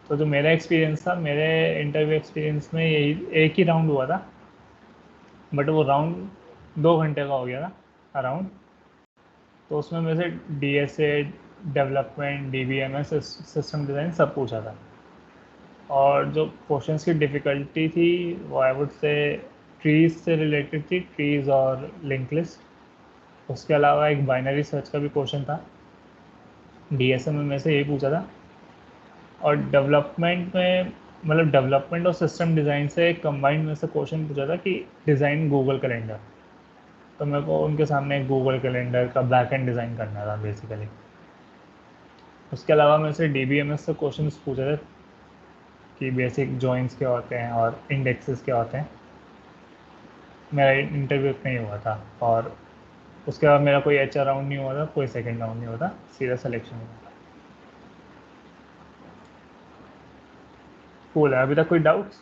तो जो मेरा एक्सपीरियंस था, मेरे इंटरव्यू एक्सपीरियंस में यही एक ही राउंड हुआ था, बट वो राउंड 2 घंटे का हो गया था अराउंड। तो उसमें मेरे से DSA, development, DBMS, system design सब पूछा था, और जो क्वेश्चंस की डिफ़िकल्टी थी वो आई वुड से ट्रीज़ से रिलेटेड थी, ट्रीज़ और लिंक लिस्ट। उसके अलावा एक बाइनरी सर्च का भी क्वेश्चन था। DSA में से यही पूछा था, और डेवलपमेंट में, मतलब डेवलपमेंट और सिस्टम डिज़ाइन से कंबाइंड में से क्वेश्चन पूछा था कि डिज़ाइन गूगल कैलेंडर। तो मेरे को उनके सामने गूगल कैलेंडर का बैक एंड डिज़ाइन करना था बेसिकली। उसके अलावा मेरे से DBMS से क्वेश्चन पूछे थे कि बेसिक जॉइंट्स क्या होते हैं और इंडेक्सेस क्या होते हैं। मेरा इंटरव्यू नहीं हुआ था, और उसके बाद मेरा कोई HR राउंड नहीं हुआ था, कोई सेकेंड राउंड नहीं हुआ था, सीधा सिलेक्शन हुआ था। कूल है। अभी तक कोई डाउट्स?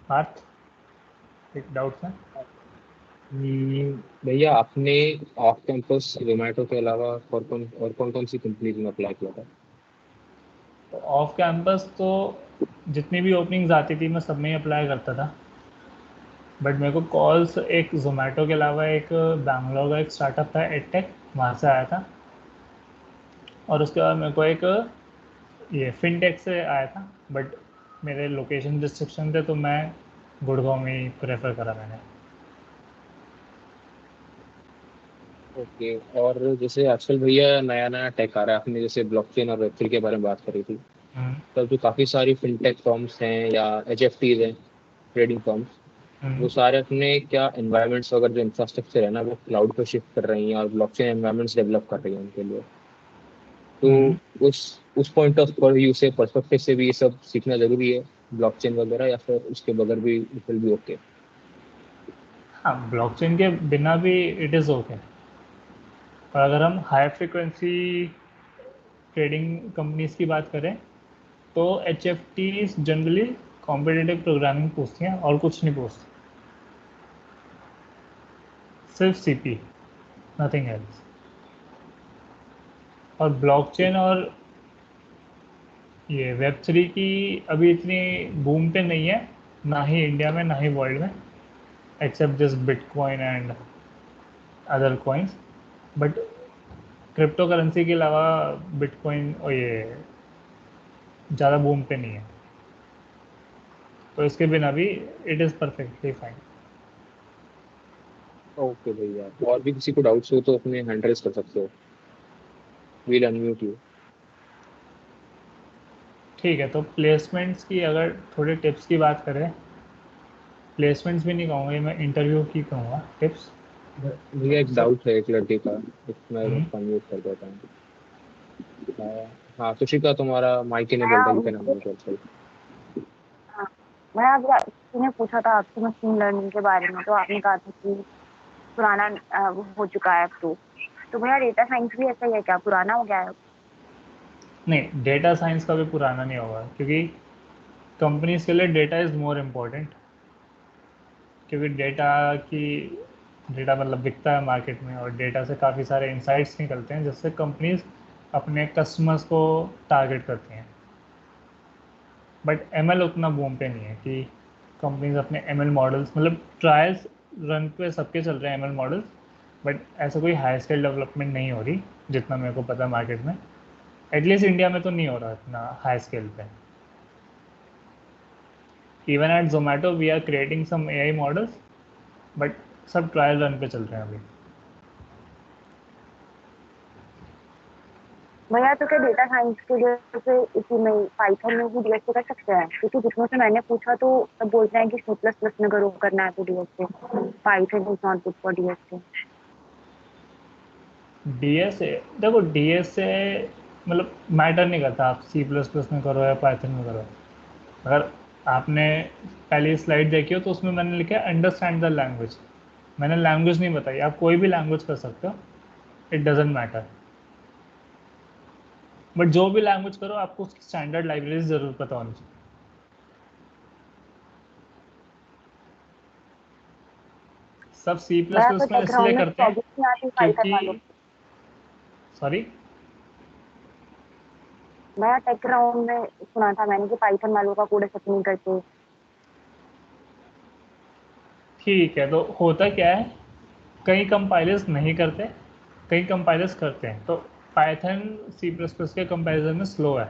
पार्थ, एक डाउट्स हैं? भैया आपने ऑफ कैंपस जोमेटो के अलावा और कौन कौन सी कंपनीज में अप्लाई किया था? तो ऑफ कैंपस तो जितनी भी ओपनिंग्स आती थी मैं सब में ही अप्लाई करता था, बट मेरे को कॉल्स एक जोमेटो के अलावा एक बैंगलोर का एक स्टार्टअप था एडटेक, वहाँ से आया था, और उसके बाद मेरे को एक ये फिनटेक से आया था, बट मेरे लोकेशन रिस्ट्रिक्शन थे तो मैं गुड़गांव में ही प्रेफर करा मैंने। ओके। और जैसे आजकल भैया नया नया टेक आ रहा है, आपने जैसे ब्लॉकचेन और वेब3 के बारे में बात करी थी, तब जो काफ़ी सारी फिनटेक फर्म्स हैं या HFTs हैं, ट्रेडिंग फर्म्स, वो सारे अपने क्या एनवायरनमेंट्स वगैरह जो इंफ्रास्ट्रक्चर है ना वो क्लाउड पे शिफ्ट कर रही हैं और ब्लॉकचेन एनवायरनमेंट्स डेवलप कर रही हैं उनके लिए। तो उस पॉइंट ऑफ व्यू से, पर्सपेक्टिव से भी ये सब सीखना जरूरी है ब्लॉकचेन वगैरह, या फिर उसके बगैर भी विल बी ओके? हाँ, ब्लॉकचेन के बिना भी इट इज़ ओके। और अगर हम हाई फ्रिक्वेंसी ट्रेडिंग कंपनीज की बात करें तो H F T generally competitive programming पूछती हैं और कुछ नहीं पूछती, सिर्फ सी पी, नथिंग एल्स। और ब्लॉकचेन और ये वेब 3 की अभी इतनी बूम पे नहीं है, ना ही इंडिया में ना ही वर्ल्ड में, except this bitcoin and other coins. But crypto currency के अलावा बिटकॉइन और ये ज़्यादा बूम पे नहीं है, तो इसके बिना भी it is perfectly fine. Okay भैया, और भी किसी को डाउट्स हो तो अपने हैंड रेज कर सकते हो, वील अनम्यूट यू। ठीक है, तो प्लेसमेंट्स की अगर थोड़े टिप्स की बात करें, प्लेसमेंट्स भी नहीं कहूँगा ये, मैं इंटरव्यू की कहूँगा टिप्स। भैया एक डाउट है एक लड़के का, इसमें हम्म, अनम्यूट कर देता हूँ। हाँ तुशिका, तुम्हारा माइक ही नहीं बोल रहा, यू कैन अनम्यूट योरसेल्फ। हाँ, मैं अब किसी ने पूछा था आपसे मशीन लर्निंग के बारे में, तो आपने कहा था कि पुराना वो हो चुका है अब। तो भैया डेटा साइंस भी ऐसा ही है क्या, पुराना हो गया है? नहीं, डेटा साइंस का भी पुराना नहीं होगा, क्योंकि कंपनीज के लिए डेटा इज़ मोर इम्पोर्टेंट। क्योंकि डेटा मतलब बिकता है मार्केट में, और डेटा से काफ़ी सारे इंसाइट्स निकलते हैं जिससे कंपनीज अपने कस्टमर्स को टारगेट करती हैं। बट एमएल उतना बूम पे नहीं है कि कंपनीज अपने एमएल मॉडल्स, मतलब ट्रायल्स रन पे सबके चल रहे हैं एमएल मॉडल्स, बट ऐसा कोई हाई स्केल डेवलपमेंट नहीं हो रही जितना मेरे को पता है मार्केट में। एटलीस्ट इंडिया में तो नहीं हो रहा इतना हाई स्केल पे। Even at Zomato we are creating some AI models, but सब ट्रायल रन पे चल रहे हैं अभी। भैया तो क्या डेटा साइंस के लिए फिर इसी में पाइथन में भी डीएसए कर सकते हैं? क्योंकि जितनों से मैंने पूछा तो सब बोलते हैं कि सी प्लस प्लस में करो, करना है तो DSA, Python is not good for DSA. DSA, देखो डीएसए मतलब मैटर नहीं करता आप सी प्लस प्लस में करो या पाइथन में करो। अगर आपने पहली स्लाइड देखी हो तो उसमें मैंने लिखा है अंडरस्टैंड द लैंग्वेज। मैंने लैंग्वेज नहीं बताई, आप कोई भी लैंग्वेज कर सकते हो, इट डजेंट मैटर। बट जो भी लैंग्वेज करो आपको उसकी स्टैंडर्ड लाइब्रेरी ज़रूर पता होनी चाहिए। सब सी प्लस भैया तो प्लस में इसलिए बैकग्राउंड में करते हैं प्रॉब्लम नहीं आती पाइथन क्योंकि, वालों को? सॉरी, भैया बैकग्राउंड में सुना था मैंने कि पाइथन वालों का कोड एक्सेप्ट नहीं करते। ठीक है, तो होता क्या है, कई कंपाइलर्स नहीं करते, कई कंपाइलर्स करते हैं। तो पाइथन सी प्लस प्लस के कंपैरिजन में स्लो है,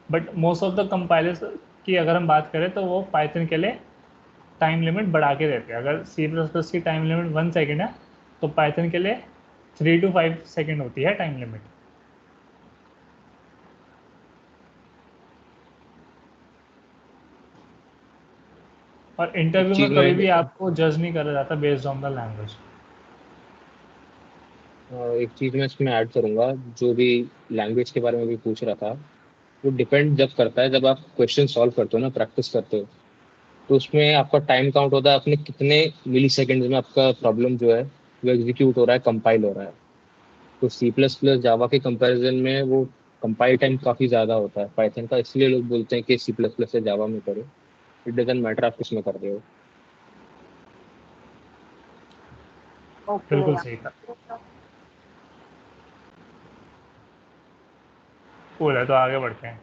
but most of the compilers की अगर हम बात करें तो वो पाइथन के लिए टाइम लिमिट बढ़ा के देते हैं। अगर सी प्लस प्लस की टाइम लिमिट 1 सेकेंड है तो पाइथन के लिए 3 to 5 सेकेंड होती है टाइम लिमिट। और एक इंटरव्यू में चीज कभी में भी आपको जज नहीं करा जाता बेस्ड ऑन द लैंग्वेज। एक चीज मैं इसमें ऐड करूंगा, जो भी लैंग्वेज के बारे में भी पूछ रहा था, वो डिपेंड जब करता है जब आप क्वेश्चन सॉल्व करते हो ना, प्रैक्टिस करते हो, तो उसमें आपका टाइम काउंट होता है अपने कितने मिली सेकेंड में आपका प्रॉब्लम जो है वो एग्जीक्यूट हो रहा है, कंपाइल हो रहा है। तो सी प्लस प्लस जावा के कंपैरिजन में वो कंपाइल टाइम काफी ज्यादा होता है पाइथन का, इसलिए लोग बोलते हैं कि सी प्लस प्लस से जावा में करो। इट डजंट मैटर आप किस में कर रहे हो। ओके बिल्कुल भैया। सही था। कूल है, तो आगे बढ़ते हैं।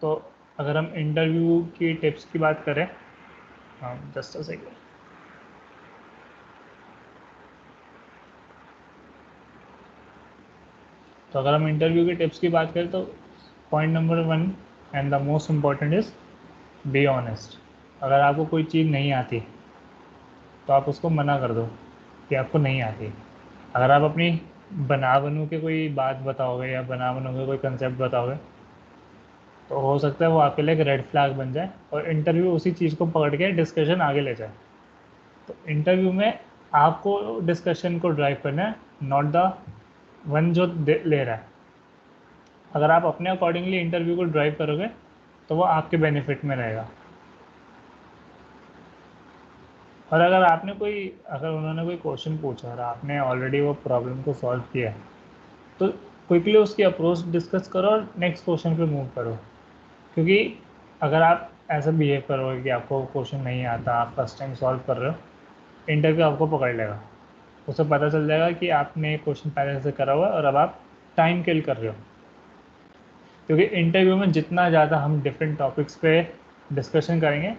तो अगर हम इंटरव्यू की टिप्स की बात करें, हाँ जस्ट अ सेकेंड। तो अगर हम इंटरव्यू की टिप्स की बात करें तो point number 1 and the most important is be honest. अगर आपको कोई चीज़ नहीं आती तो आप उसको मना कर दो कि आपको नहीं आती। अगर आप अपनी बना बनू के कोई बात बताओगे या बना बनू के कोई कंसेप्ट बताओगे तो हो सकता है वो आपके लिए एक रेड फ्लैग बन जाए और इंटरव्यू उसी चीज़ को पकड़ के डिस्कशन आगे ले जाए। तो इंटरव्यू में आपको डिस्कशन को ड्राइव करना है, नॉट द वन जो ले रहा है। अगर आप अपने अकॉर्डिंगली इंटरव्यू को ड्राइव करोगे तो वो आपके बेनिफिट में रहेगा। और अगर उन्होंने कोई क्वेश्चन पूछा और आपने ऑलरेडी वो प्रॉब्लम को सॉल्व किया है, तो क्विकली उसकी अप्रोच डिस्कस करो और नेक्स्ट क्वेश्चन पे मूव करो। क्योंकि अगर आप ऐसा बिहेव करोगे कि आपको क्वेश्चन नहीं आता, आप फर्स्ट टाइम सॉल्व कर रहे हो, इंटरव्यू आपको पकड़ लेगा। उसे पता चल जाएगा कि आपने क्वेश्चन पहले से करा हुआ है और अब आप टाइम किल कर रहे हो। क्योंकि इंटरव्यू में जितना ज़्यादा हम डिफरेंट टॉपिक्स पे डिस्कशन करेंगे,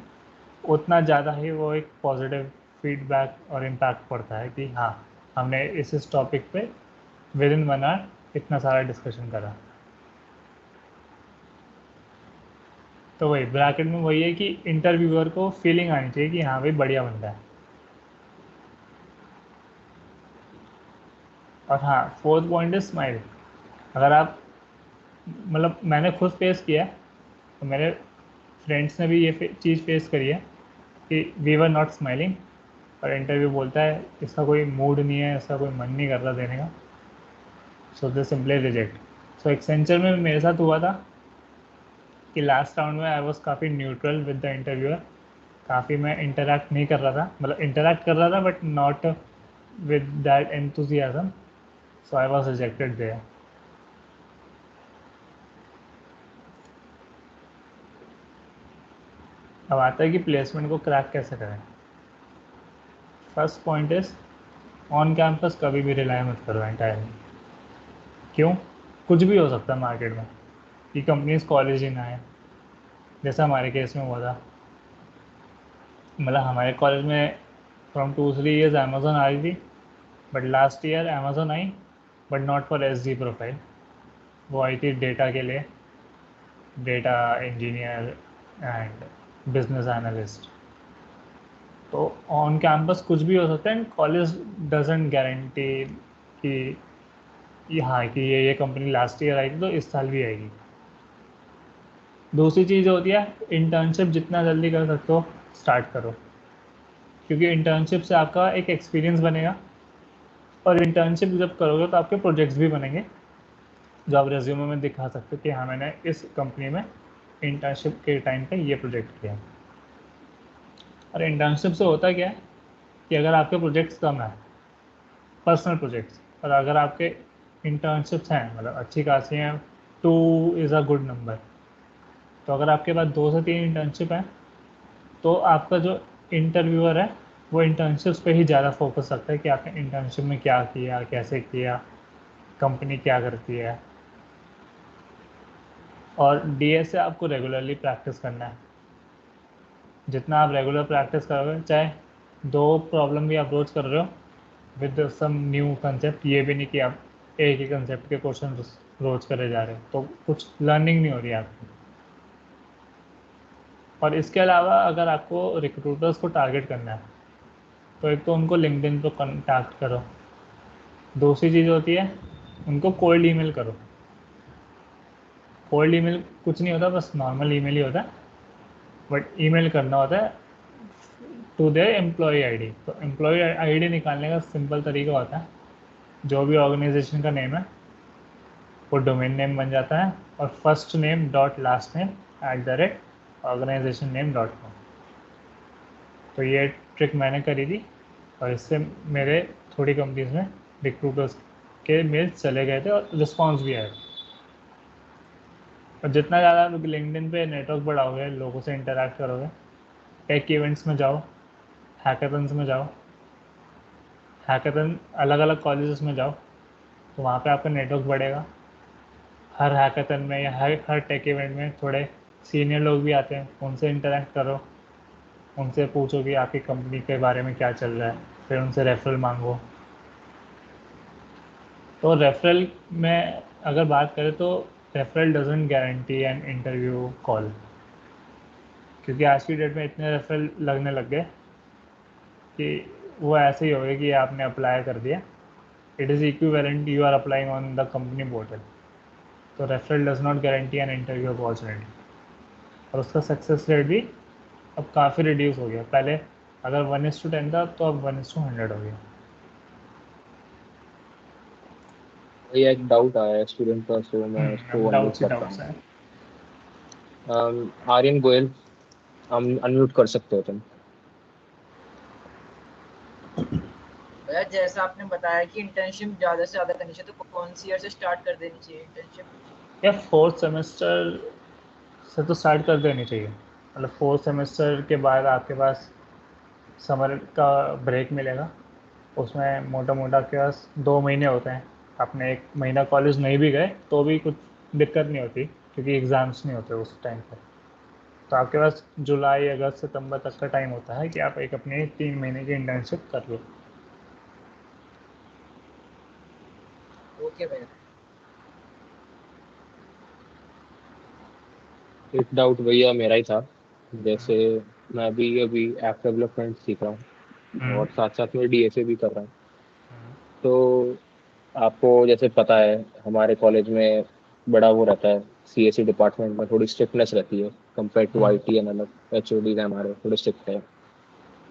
उतना ज़्यादा ही वो एक पॉजिटिव फीडबैक और इम्पैक्ट पड़ता है कि हाँ, हमने इस टॉपिक पे विद इन 1 आवर इतना सारा डिस्कशन करा। तो वही ब्रैकेट में वही है कि इंटरव्यूअर को फीलिंग आनी चाहिए कि हाँ भाई बढ़िया बंदा है। और हाँ, 4th पॉइंट इज स्माइल। अगर आप मतलब मैंने खुद फेस किया है, तो मेरे फ्रेंड्स ने भी ये चीज़ फेस करी है कि वी वर नॉट स्माइलिंग, और इंटरव्यू बोलता है इसका कोई मूड नहीं है, इसका कोई मन नहीं कर रहा देने का, so they simply reject. So Accenture में मेरे साथ हुआ था कि लास्ट राउंड में आई वॉज काफ़ी न्यूट्रल विद द इंटरव्यूअर। काफ़ी मैं इंटरेक्ट नहीं कर रहा था, मतलब इंटरेक्ट कर रहा था but not with that enthusiasm, so I was rejected there. अब आता है कि प्लेसमेंट को क्रैक कैसे करें। First point is on campus कभी भी रिलाई मत करो एंटायरली। क्यों? कुछ भी हो सकता है मार्केट में कि कंपनीज कॉलेज ही ना आए, जैसा हमारे केस में हुआ था। मतलब हमारे कॉलेज में फ्रॉम 2-3 ईयर्स अमेजोन आ रही थी, but last year Amazon I, but not for SD profile. वो आई थी डेटा के लिए, data engineer and business analyst. तो ऑन कैंपस कुछ भी हो सकता है, एंड कॉलेज डजंट गारंटी कि हाँ कि ये कंपनी लास्ट ईयर आई थी तो इस साल भी आएगी। दूसरी चीज़ होती है इंटर्नशिप, जितना जल्दी कर सकते हो स्टार्ट करो, क्योंकि इंटर्नशिप से आपका एक एक्सपीरियंस बनेगा, और इंटर्नशिप जब करोगे तो आपके प्रोजेक्ट्स भी बनेंगे जो आप रेज्यूमे में दिखा सकते हो कि हाँ मैंने इस कंपनी में इंटर्नशिप के टाइम पे ये प्रोजेक्ट किया। और इंटर्नशिप से होता क्या है कि अगर आपके प्रोजेक्ट्स कम है, पर्सनल प्रोजेक्ट्स, और अगर आपके इंटर्नशिप्स हैं मतलब अच्छी खासी हैं, 2 इज़ अ गुड नंबर, तो अगर आपके पास 2 से 3 इंटर्नशिप हैं, तो आपका जो इंटरव्यूअर है वो इंटर्नशिप्स पे ही ज़्यादा फोकस रखता है कि आपने इंटर्नशिप में क्या किया, कैसे किया, कंपनी क्या करती है। और डीएस से आपको रेगुलरली प्रैक्टिस करना है। जितना आप रेगुलर प्रैक्टिस करोगे, चाहे 2 प्रॉब्लम भी अप्रोच कर रहे हो विद सम न्यू कंसेप्ट, ये भी नहीं कि आप एक ही कंसेप्ट के क्वेश्चन रोज करे जा रहे हो, तो कुछ लर्निंग नहीं हो रही है आपकी। और इसके अलावा अगर आपको रिक्रूटर्स को टारगेट करना है, तो एक तो उनको लिंक्डइन पे कॉन्टैक्ट करो। दूसरी चीज़ होती है उनको कोल्ड ईमेल करो। कोल्ड ईमेल कुछ नहीं होता, बस नॉर्मल ईमेल ही होता है, बट ईमेल करना होता है टू देयर एम्प्लॉय आईडी। तो एम्प्लॉय आईडी निकालने का सिंपल तरीका होता है, जो भी ऑर्गेनाइजेशन का नेम है वो डोमेन नेम बन जाता है, और first name dot last name @organizationName.com। तो ये ट्रिक मैंने करी थी, और इससे मेरे थोड़ी कंपनीज में रिक्रूटर्स के मेल्स चले गए थे और रिस्पॉन्स भी आया। और जितना ज़्यादा आप लिंक्डइन पे नेटवर्क बढ़ाओगे, लोगों से इंटरेक्ट करोगे, टेक इवेंट्स में जाओ, हैकाथन्स में जाओ, हैकाथन अलग अलग कॉलेजेस में जाओ, तो वहाँ पे आपका नेटवर्क बढ़ेगा। हर हैकाथन में या हर टेक इवेंट में थोड़े सीनियर लोग भी आते हैं, उनसे इंटरेक्ट करो, उनसे पूछो कि आपकी कंपनी के बारे में क्या चल रहा है, फिर उनसे रेफरल मांगो। तो रेफरल में अगर बात करें तो referral doesn't guarantee an interview call, क्योंकि आज की डेट में इतने रेफरल लगने लग गए कि वो ऐसे ही हो गए कि आपने अप्लाई कर दिया, it is equivalent you are applying on the company portal. तो referral does not guarantee an interview opportunity, और उसका सक्सेस रेट भी अब काफ़ी रिड्यूस हो गया। पहले अगर 1:10 था, तो अब 1:100 हो गया। ये एक डाउट आया है स्टूडेंट का, सो मैं उसको डाउट्स ही अनम्यूट डाउट्स करता हैं। हूँ। आर्यन गोयल, हम अनम्यूट कर सकते हो तुम। है, जैसा आपने बताया कि इंटर्नशिप ज़्यादा से ज़्यादा करनी चाहिए, तो कौन सी ईयर से स्टार्ट कर देनी चाहिए इंटर्नशिप? या 4th सेमेस्टर से तो स्टार्ट कर देनी चाहिए। मतलब 4th सेमेस्टर के बाद आपके पास समर का ब्रेक मिलेगा, उसमें मोटा मोटा आपके पास 2 महीने होते हैं। आपने 1 महीना कॉलेज नहीं भी गए तो भी कुछ दिक्कत नहीं होती, क्योंकि एग्ज़ाम्स नहीं होते उस टाइम पर। तो आपके पास जुलाई, अगस्त, सितंबर तक का टाइम होता है कि आप एक अपनी 3 महीने की इंटर्नशिप कर लो। ओके भैया। एक डाउट भैया मेरा ही था, जैसे मैं भी अभी ऐप डेवलपमेंट सीख रहा हूँ और साथ साथ में डीएसए भी कर रहा हूँ। तो आपको जैसे पता है हमारे कॉलेज में बड़ा वो रहता है, सीएससी डिपार्टमेंट में थोड़ी स्ट्रिक्टनेस रहती है कंपेयर टू आईटी एंड अलग एचओडी हमारे थोड़े स्ट्रिक्ट है,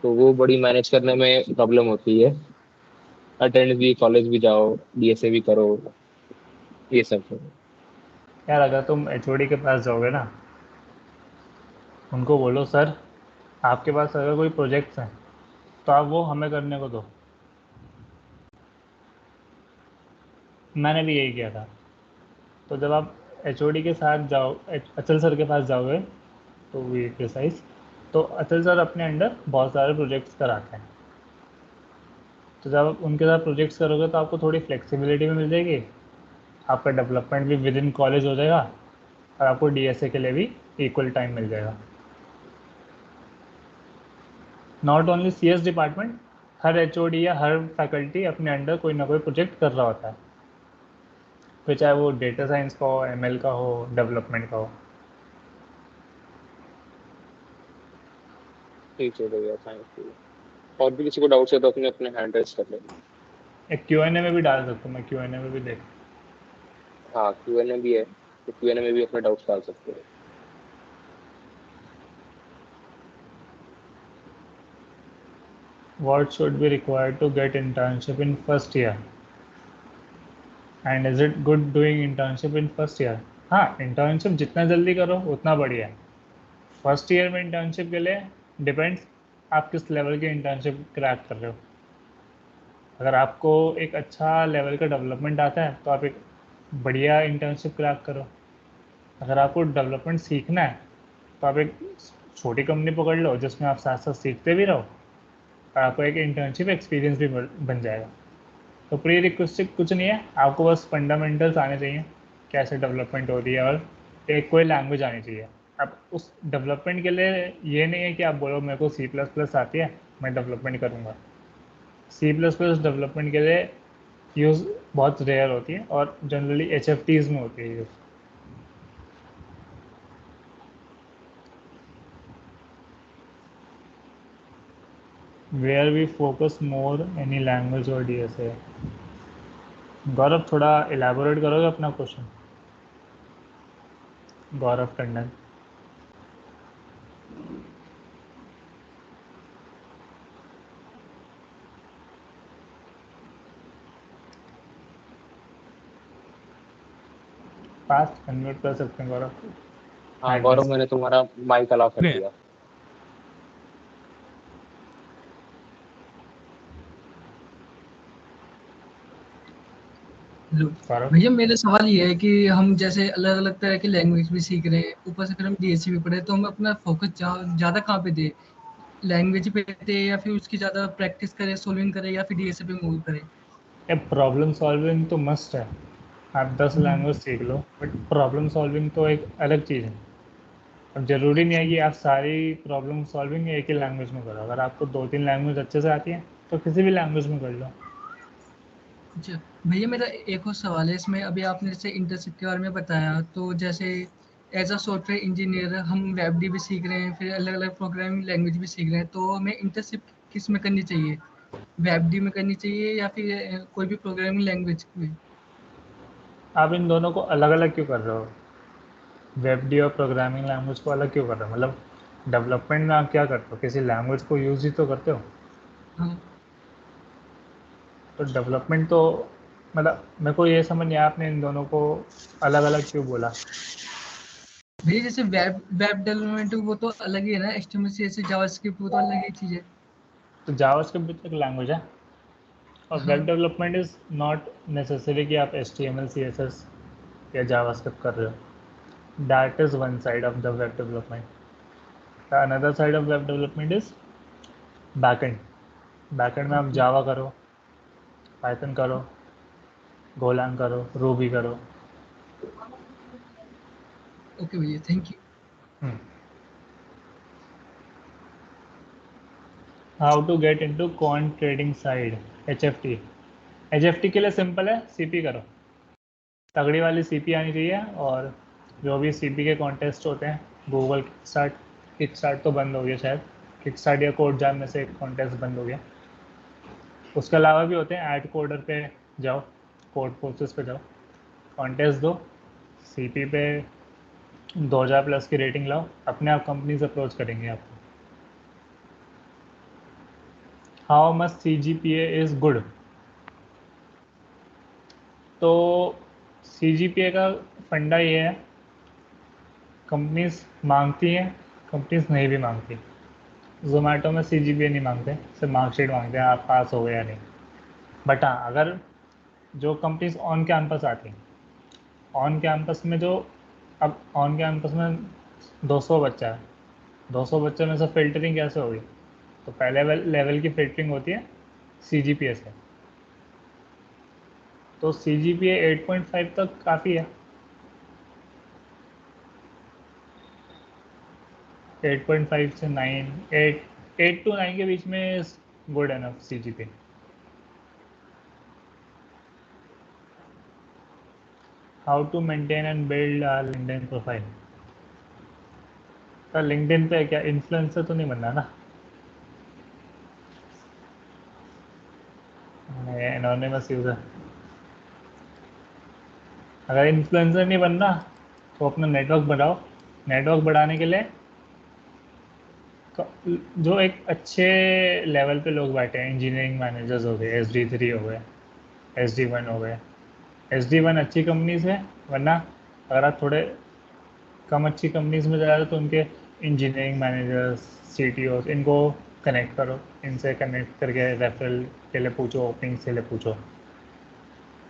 तो वो बड़ी मैनेज करने में प्रॉब्लम होती है। अटेंड भी, कॉलेज भी जाओ, डीएसए भी करो, ये सब। यार अगर तुम एचओडी के पास जाओगे ना, उनको बोलो सर आपके पास अगर कोई प्रोजेक्ट्स हैं तो आप वो हमें करने को दो। मैंने भी यही किया था। तो जब आप एचओडी के साथ जाओ, अचल सर के पास जाओगे तो वी प्रिसाइज, तो अचल सर अपने अंडर बहुत सारे प्रोजेक्ट्स कराते हैं। तो जब आप उनके साथ प्रोजेक्ट्स करोगे तो आपको थोड़ी फ्लेक्सिबिलिटी भी मिल जाएगी, आपका डेवलपमेंट भी विद इन कॉलेज हो जाएगा और आपको डीएसए के लिए भी इक्वल टाइम मिल जाएगा। Not only CS department, her HOD या हर फैकल्टी अपने अंडर कोई ना कोई प्रोजेक्ट कर रहा होता है, फिर चाहे वो डेटा साइंस का हो, एमएल का हो, डेवलपमेंट का हो। ठीक है भैया, थैंक यू। और भी किसी को डाउट्स है तो अपने अपने हैंड रेज कर ले। एक क्यूएनए में भी डाल सकता हूँ, मैं क्यूएनए में भी देख। हाँ, क्यूएनए भी है, तो क्यूएनए में भी अपने डाउट्स डाल सकते हो। What should be required to get internship in first year? And is it good doing internship in first year? हाँ, इंटर्नशिप जितना जल्दी करो उतना बढ़िया है। फर्स्ट ईयर में इंटर्नशिप के लिए डिपेंड्स आप किस लेवल की इंटर्नशिप क्रैक कर रहे हो। अगर आपको एक अच्छा लेवल का डेवलपमेंट आता है तो आप एक बढ़िया इंटर्नशिप क्रैक करो। अगर आपको डेवलपमेंट सीखना है तो आप एक छोटी कंपनी पकड़ लो जिसमें आप साथ साथ सीखते भी रहो और आपको एक इंटर्नशिप एक्सपीरियंस भी बन जाएगा। तो प्री रिक्वेस्टिक कुछ नहीं है, आपको बस फंडामेंटल्स आने चाहिए कैसे डेवलपमेंट हो रही है, और एक कोई लैंग्वेज आनी चाहिए। अब उस डेवलपमेंट के लिए ये नहीं है कि आप बोलो मेरे को C++ आती है मैं डेवलपमेंट करूँगा। C++ डेवलपमेंट के लिए यूज़ बहुत रेयर होती है और जनरली HFTs में होती है use. Where we focus more any language or DSA? गौरव थोड़ा इलेबोरेट करोगे अपना क्वेश्चन? गौरव टंडन। फास्ट अनम्यूट कर सकते हैं गौरव। हाँ गौरव, मैंने तुम्हारा माइक अलाउ कर दिया। भैया मेरा सवाल ये है कि हम जैसे अलग अलग तरह की लैंग्वेज भी सीख रहे हैं, ऊपर से फिर हम डीएसए भी पढ़े, तो हम अपना फोकस ज़्यादा कहाँ पे दें? लैंग्वेज पे दें या फिर उसकी ज़्यादा प्रैक्टिस करें, सोल्विंग करें, या फिर डीएसए पे मूव करें? प्रॉब्लम सॉल्विंग तो मस्ट है, आप 10 लैंग्वेज सीख लो, बट प्रॉब्लम सॉल्विंग तो एक अलग चीज़ है। अब ज़रूरी नहीं है कि आप सारी प्रॉब्लम सॉल्विंग एक ही लैंग्वेज में करो। अगर आपको 2-3 लैंग्वेज अच्छे से आती है तो किसी भी लैंग्वेज में कर लो। अच्छा भैया, मेरा एक और सवाल है इसमें। अभी आपने जैसे इंटर्नशिप के बारे में बताया, तो जैसे एज अ सॉफ्टवेयर इंजीनियर हम वेब भी सीख रहे हैं, फिर अलग अलग प्रोग्रामिंग लैंग्वेज भी सीख रहे हैं, तो हमें इंटर्नशिप किस में करनी चाहिए? वेब डी में करनी चाहिए या फिर कोई भी प्रोग्रामिंग लैंग्वेज में? आप इन दोनों को अलग अलग क्यों कर रहे हो? वेब डी और प्रोग्रामिंग लैंग्वेज को अलग क्यों कर रहे हो? मतलब डेवलपमेंट में आप क्या करते हो? किसी लैंग्वेज को यूज़ ही तो करते हो। हाँ। तो डेवलपमेंट तो मतलब मेरे को ये समझ नहीं आया आपने इन दोनों को अलग अलग क्यों बोला। भैया जैसे वेब डेवलपमेंट वो तो अलग ही है ना, HTML CSS जावास्क्रिप्ट वो तो अलग ही चीज़ है। तो जावास्क्रिप्ट भी तो एक लैंग्वेज है। और web development is not necessary कि आप HTML CSS या जावास्क्रिप्ट कर रहे हो. That is one side of the web development. The another side of web development is backend. Backend में आप जावा करो, पाइथन करो, गोलांग करो, रूबी करो. ओके भैया, thank you. How to get into quant trading side, HFT. HFT के लिए सिंपल है, CP करो. तगड़ी वाली CP आनी चाहिए. और जो भी CP के कॉन्टेस्ट होते हैं, गूगल किकस्टार्ट तो बंद हो गया शायद, किकस्टार्ट या कोड जैम में से एक कॉन्टेस्ट बंद हो गया. उसके अलावा भी होते हैं. ऐड कोडर पे जाओ, कोड फोर्सेस पे जाओ, कॉन्टेस्ट दो, CP पे 2000 प्लस की रेटिंग लाओ, अपने आप कंपनीज अप्रोच करेंगे आपको. How much CGPA is good. तो CGPA का फंडा ये है, कंपनीज मांगती हैं, कंपनीज नहीं भी मांगती. जोमेटो में CGPA नहीं मांगते, सिर्फ मार्कशीट मांगते हैं, आप पास हो गए या नहीं. बट हाँ, अगर जो कंपनीज ऑन कैंपस आती हैं, ऑन कैंपस में जो, अब ऑन कैंपस में 200 बच्चा है, 200 बच्चों में से फिल्टरिंग कैसे होगी? तो पहले लेवल की फिल्टरिंग होती है CGPA से. तो CGPA 8.5 तक काफ़ी है. 8.5 से 9, 8 to 9 के बीच में good enough CGPA. How to maintain and build LinkedIn profile. तो LinkedIn पे क्या इन्फ्लुएंसर तो नहीं बनना ना, एनोनिमस यूज़र. अगर इन्फ्लुएंसर नहीं बनना तो अपना नेटवर्क बढ़ाओ. नेटवर्क बढ़ाने के लिए जो एक अच्छे लेवल पे लोग बैठे हैं, इंजीनियरिंग मैनेजर्स हो गए, SD3 हो गए, SD1 हो गए. SD1 अच्छी कंपनीज है, वरना अगर आप थोड़े कम अच्छी कंपनीज में जा रहे हो तो उनके इंजीनियरिंग मैनेजर्स, CTOs, इनको कनेक्ट करो. इनसे कनेक्ट करके रेफरल के लिए पूछो, ओपनिंग के लिए पूछो.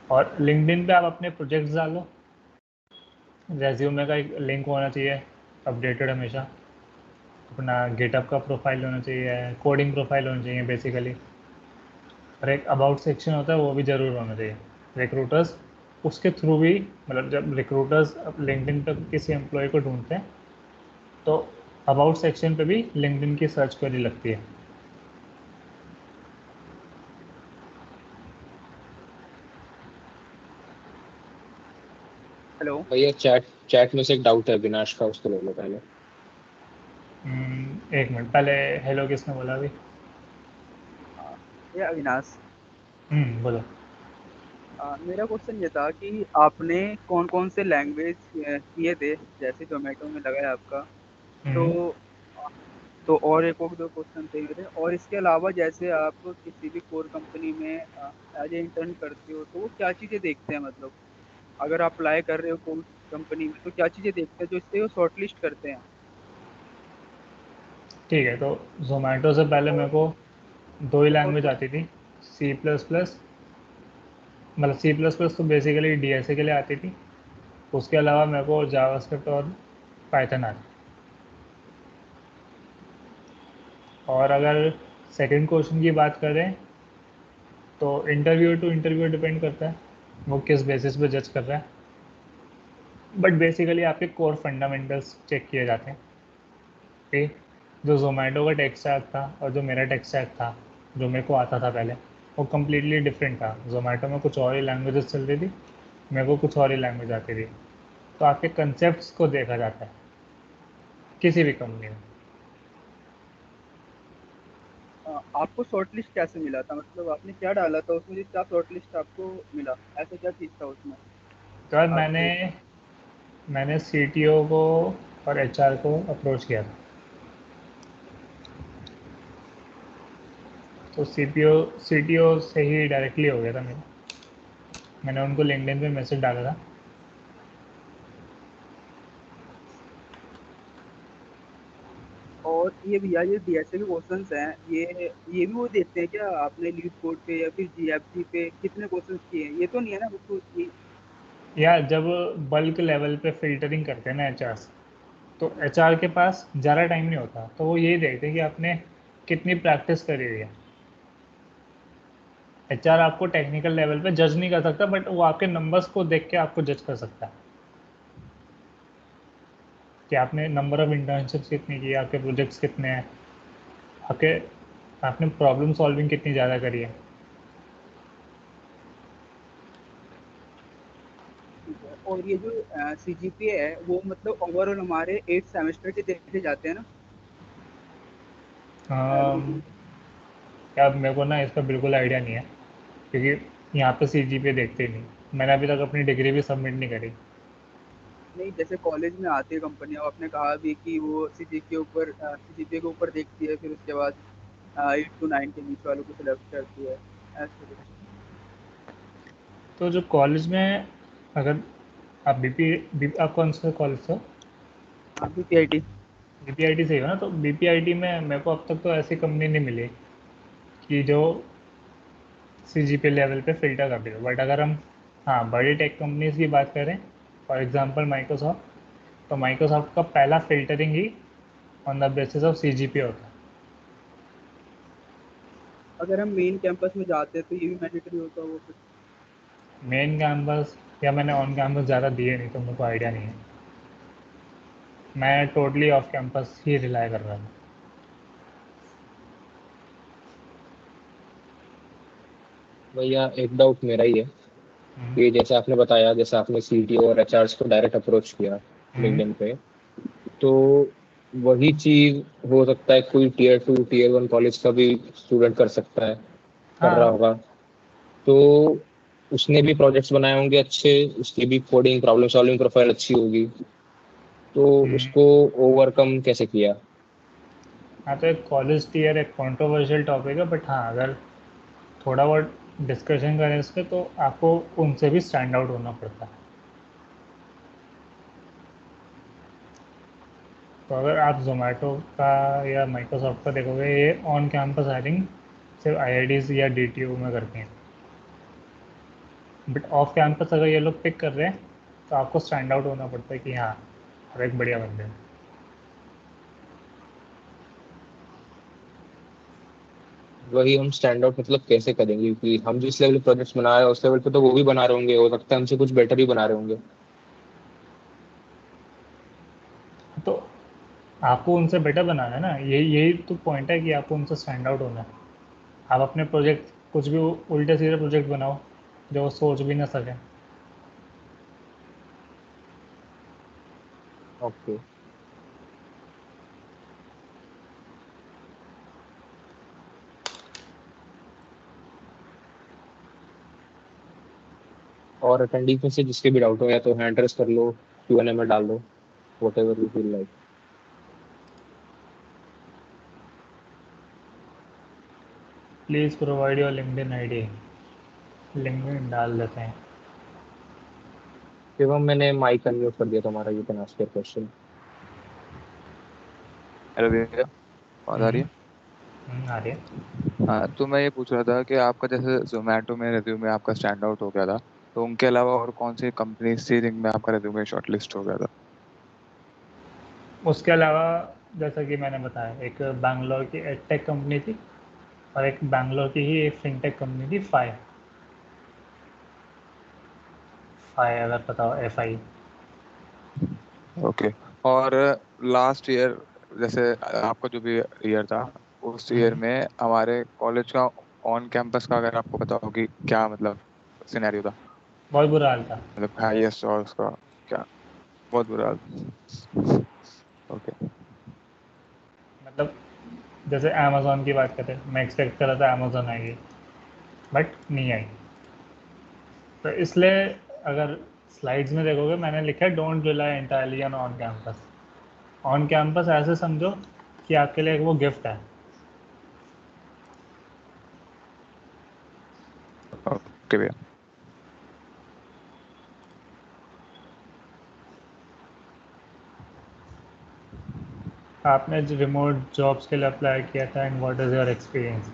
और LinkedIn पे आप अपने प्रोजेक्ट्स डालो. रेज्यूमे का एक लिंक होना चाहिए अपडेटेड हमेशा. अपना गिटअप का प्रोफाइल होना चाहिए, कोडिंग प्रोफाइल होना चाहिए बेसिकली. और एक अबाउट सेक्शन होता है, वो भी ज़रूर होना चाहिए. रिक्रूटर्स उसके थ्रू भी, मतलब जब रिक्रूटर्स LinkedIn पर किसी एम्प्लॉय को ढूंढते हैं तो अबाउट सेक्शन पे भी LinkedIn की सर्च क्वेरी लगती है. हेलो भैया चैट में से एक डाउट है विनाश का, उसको ले लो पहले. एक मिनट, पहले हेलो किसने बोला अभी? ये अविनाश. बोलो. मेरा क्वेश्चन ये था कि आपने कौन कौन से लैंग्वेज किए थे, जैसे जोमेटो में लगा है आपका, तो और एक और दो क्वेश्चन थे मेरे. और इसके अलावा जैसे आप किसी भी कोर कंपनी में एज ए इंटर्न करते हो, तो वो क्या चीज़ें देखते हैं, मतलब अगर आप अप्लाई कर रहे हो कोर कंपनी में तो क्या चीज़ें देखते हैं जो इससे वो शॉर्ट लिस्ट करते हैं? ठीक है, तो जोमेटो से पहले मेरे को 2 ही लैंग्वेज आती थी. C++, मतलब C++ तो बेसिकली DSA के लिए आती थी. उसके अलावा मेरे को जावास्क्रिप्ट और पाइथन आती. और अगर सेकंड क्वेश्चन की बात करें तो इंटरव्यू टू इंटरव्यू डिपेंड करता है वो किस बेसिस पे जज कर रहा है. बट बेसिकली आपके कोर फंडामेंटल्स चेक किए जाते हैं. ठीक, जो जोमेटो का टेक स्टैक था और जो मेरा टेक स्टैक था, जो मेरे को आता था पहले, वो कम्प्लीटली डिफरेंट था. जोमेटो में कुछ और ही लैंग्वेजेस चल रही थी, मेरे को कुछ और ही लैंग्वेज आती थी. तो आपके कंसेप्ट्स को देखा जाता है किसी भी कंपनी में. आपको शॉर्ट लिस्ट कैसे मिला था, मतलब आपने क्या डाला था उसमें, क्या शॉर्ट लिस्ट आपको मिला, ऐसा क्या चीज़ था उसमें? तो यार मैंने CTO को और HR को अप्रोच किया था. तो CTO से ही डायरेक्टली हो गया था मेरा. मैंने उनको लिंक्डइन पे मैसेज डाला था. और ये भैया ये डीएसए के क्वेश्चंस हैं, ये भी वो देते हैं क्या आपने लीड कोड पे या फिर जीएफजी पे कितने क्वेश्चंस किए हैं? ये तो नहीं है ना उसको या जब बल्क लेवल पे फिल्टरिंग करते हैं ना एचआर, तो एचआर के पास ज़्यादा टाइम नहीं होता, तो वो यही देखते हैं कि आपने कितनी प्रैक्टिस करी हुई है। एचआर आपको टेक्निकल लेवल पे जज नहीं कर सकता, बट वो आपके नंबर्स को देख के आपको जज कर सकता है कि आपने नंबर ऑफ इंटर्नशिप्स कितनी की, आपके प्रोजेक्ट्स कितने हैं, आपने प्रॉब्लम सॉल्विंग कितनी ज़्यादा करी है। और ये जो सीजीपीए है वो मतलब ओवरऑल हमारे 8 सेमेस्टर के देखे जाते हैं ना? क्या मेरे को ना इसका बिल्कुल आइडिया नहीं है, क्योंकि यहाँ पे सीजीपीए देखते ही नहीं। मैंने अभी तक अपनी डिग्री भी सबमिट नहीं करी। नहीं, जैसे कॉलेज में आती है कंपनियां, आपने कहा भी कि वो सीजीपीए के ऊपर देखती है, फिर उसके बाद 8 to 9 के बीच वालों को सिलेक्ट करती है, ऐसे कुछ। तो जो कॉलेज में, अगर आप आप कौन सा कॉलेज से हो? हाँ, बीपीआईटी। बीपीआईटी से ही हो ना? तो बीपीआईटी में मेरे को अब तक तो ऐसी कंपनी नहीं मिली कि जो सीजीपीए लेवल पे फिल्टर कर रही हो। बट अगर हम, हाँ, बड़ी टेक कंपनीज की बात करें, फॉर एग्जांपल माइक्रोसॉफ्ट, तो माइक्रोसॉफ्ट का पहला filtering he on the basis of CGPA होता है। अगर हम मेन कैंपस में जाते हैं तो ये भी मैंडेटरी होता है वो फिर? मेन कैंपस या मैंने ऑन कैंपस ज़्यादा दिए नहीं, तो मेरे को आइडिया नहीं है। मैं टोटली ऑफ कैंपस ही रिलाई कर रहा हूँ। भैया एक डाउट मेरा ही है कि जैसे आपने बताया, जैसे आपने सीटीओ और एचआर को डायरेक्ट अप्रोच किया लिंक्डइन पे, तो वही चीज हो सकता है कोई टीयर 2 टीयर 1 कॉलेज का भी स्टूडेंट कर सकता है, कर रहा हाँ, होगा। तो उसने भी प्रोजेक्ट्स बनाए होंगे अच्छे, उसकी भी कोडिंग प्रॉब्लम सॉल्विंग प्रोफाइल अच्छी होगी, तो उसको ओवरकम कैसे किया? हाँ, तो एक कॉलेज टीयर एक कंट्रोवर्शियल टॉपिक है, बट हाँ, अगर थोड़ा बहुत डिस्कशन करें इस पे, तो आपको उनसे भी स्टैंड आउट होना पड़ता है। तो अगर आप जोमेटो का या माइक्रोसॉफ्ट का देखोगे, ये ऑन कैंपस हायरिंग सिर्फ आईआईटीज या डीटीयू में करते हैं। बट ऑफ कैंपस अगर ये लोग पिक कर रहे हैं, तो आपको स्टैंड आउट होना पड़ता है कि हाँ, और एक बढ़िया बंदे हैं। वही हम स्टैंड आउट मतलब कैसे करेंगे, क्योंकि हम जिस लेवल प्रोजेक्ट्स बना रहे हैं उस लेवल पे तो वो भी बना रहे होंगे, हो सकता है हमसे कुछ बेटर ही बना रहे होंगे। तो आपको उनसे बेटर बनाना है ना, यही तो पॉइंट है कि आपको उनसे स्टैंड आउट होना है। आप अपने प्रोजेक्ट कुछ भी उल्टे सीधे प्रोजेक्ट बनाओ जो वो सोच भी ना सकें। ओके। और अटेंडीज में से जिसके भी डाउट हो या तो हैंड रेस कर लो, क्यूएनए में डाल दो, whatever you feel like. Please provide your LinkedIn ID, LinkedIn डाल देते हैं। शिवम, मैंने माइक अनम्यूट कर दिया तुम्हारा, you can ask your question. Hello भैया, आवाज आ रही है? आ रही है। हाँ, तो मैं ये पूछ रहा था कि आपका जैसे जोमेटो में रिज्यूमे आपका स्टैंड आउट हो गया था, तो उनके अलावा और कौन सी कंपनी थी जिनमें आपका रिज्यूमे शॉर्टलिस्ट हो गया था? उसके अलावा, जैसा कि मैंने बताया, एक बैंगलोर की एडटेक कंपनी थी, और एक बैंगलोर की ही एक फिनटेक कंपनी थी, फाई। फाई अगर पता हो, FI। ओके। और लास्ट ईयर, जैसे आपका जो भी ईयर था, उस ईयर में हमारे कॉलेज का ऑन कैंपस का अगर आपको पता हो कि क्या मतलब सिनेरियो था, बहुत बुरा हाल था। मतलब हाईएस्ट और उसका क्या? बहुत बुरा हाल। ओके। मतलब जैसे अमेज़ोन की बात करें, मैं एक्सपेक्ट कर रहा था अमेज़ोन आएगी, बट नहीं आई। तो इसलिए अगर स्लाइड्स में देखोगे, मैंने लिखा है don't rely entirely on campus. On campus ऐसे समझो कि आपके लिए वो गिफ्ट है। ओके भैया। आपने जो रिमोट जॉब्स के लिए अप्लाई किया था and what is your experience?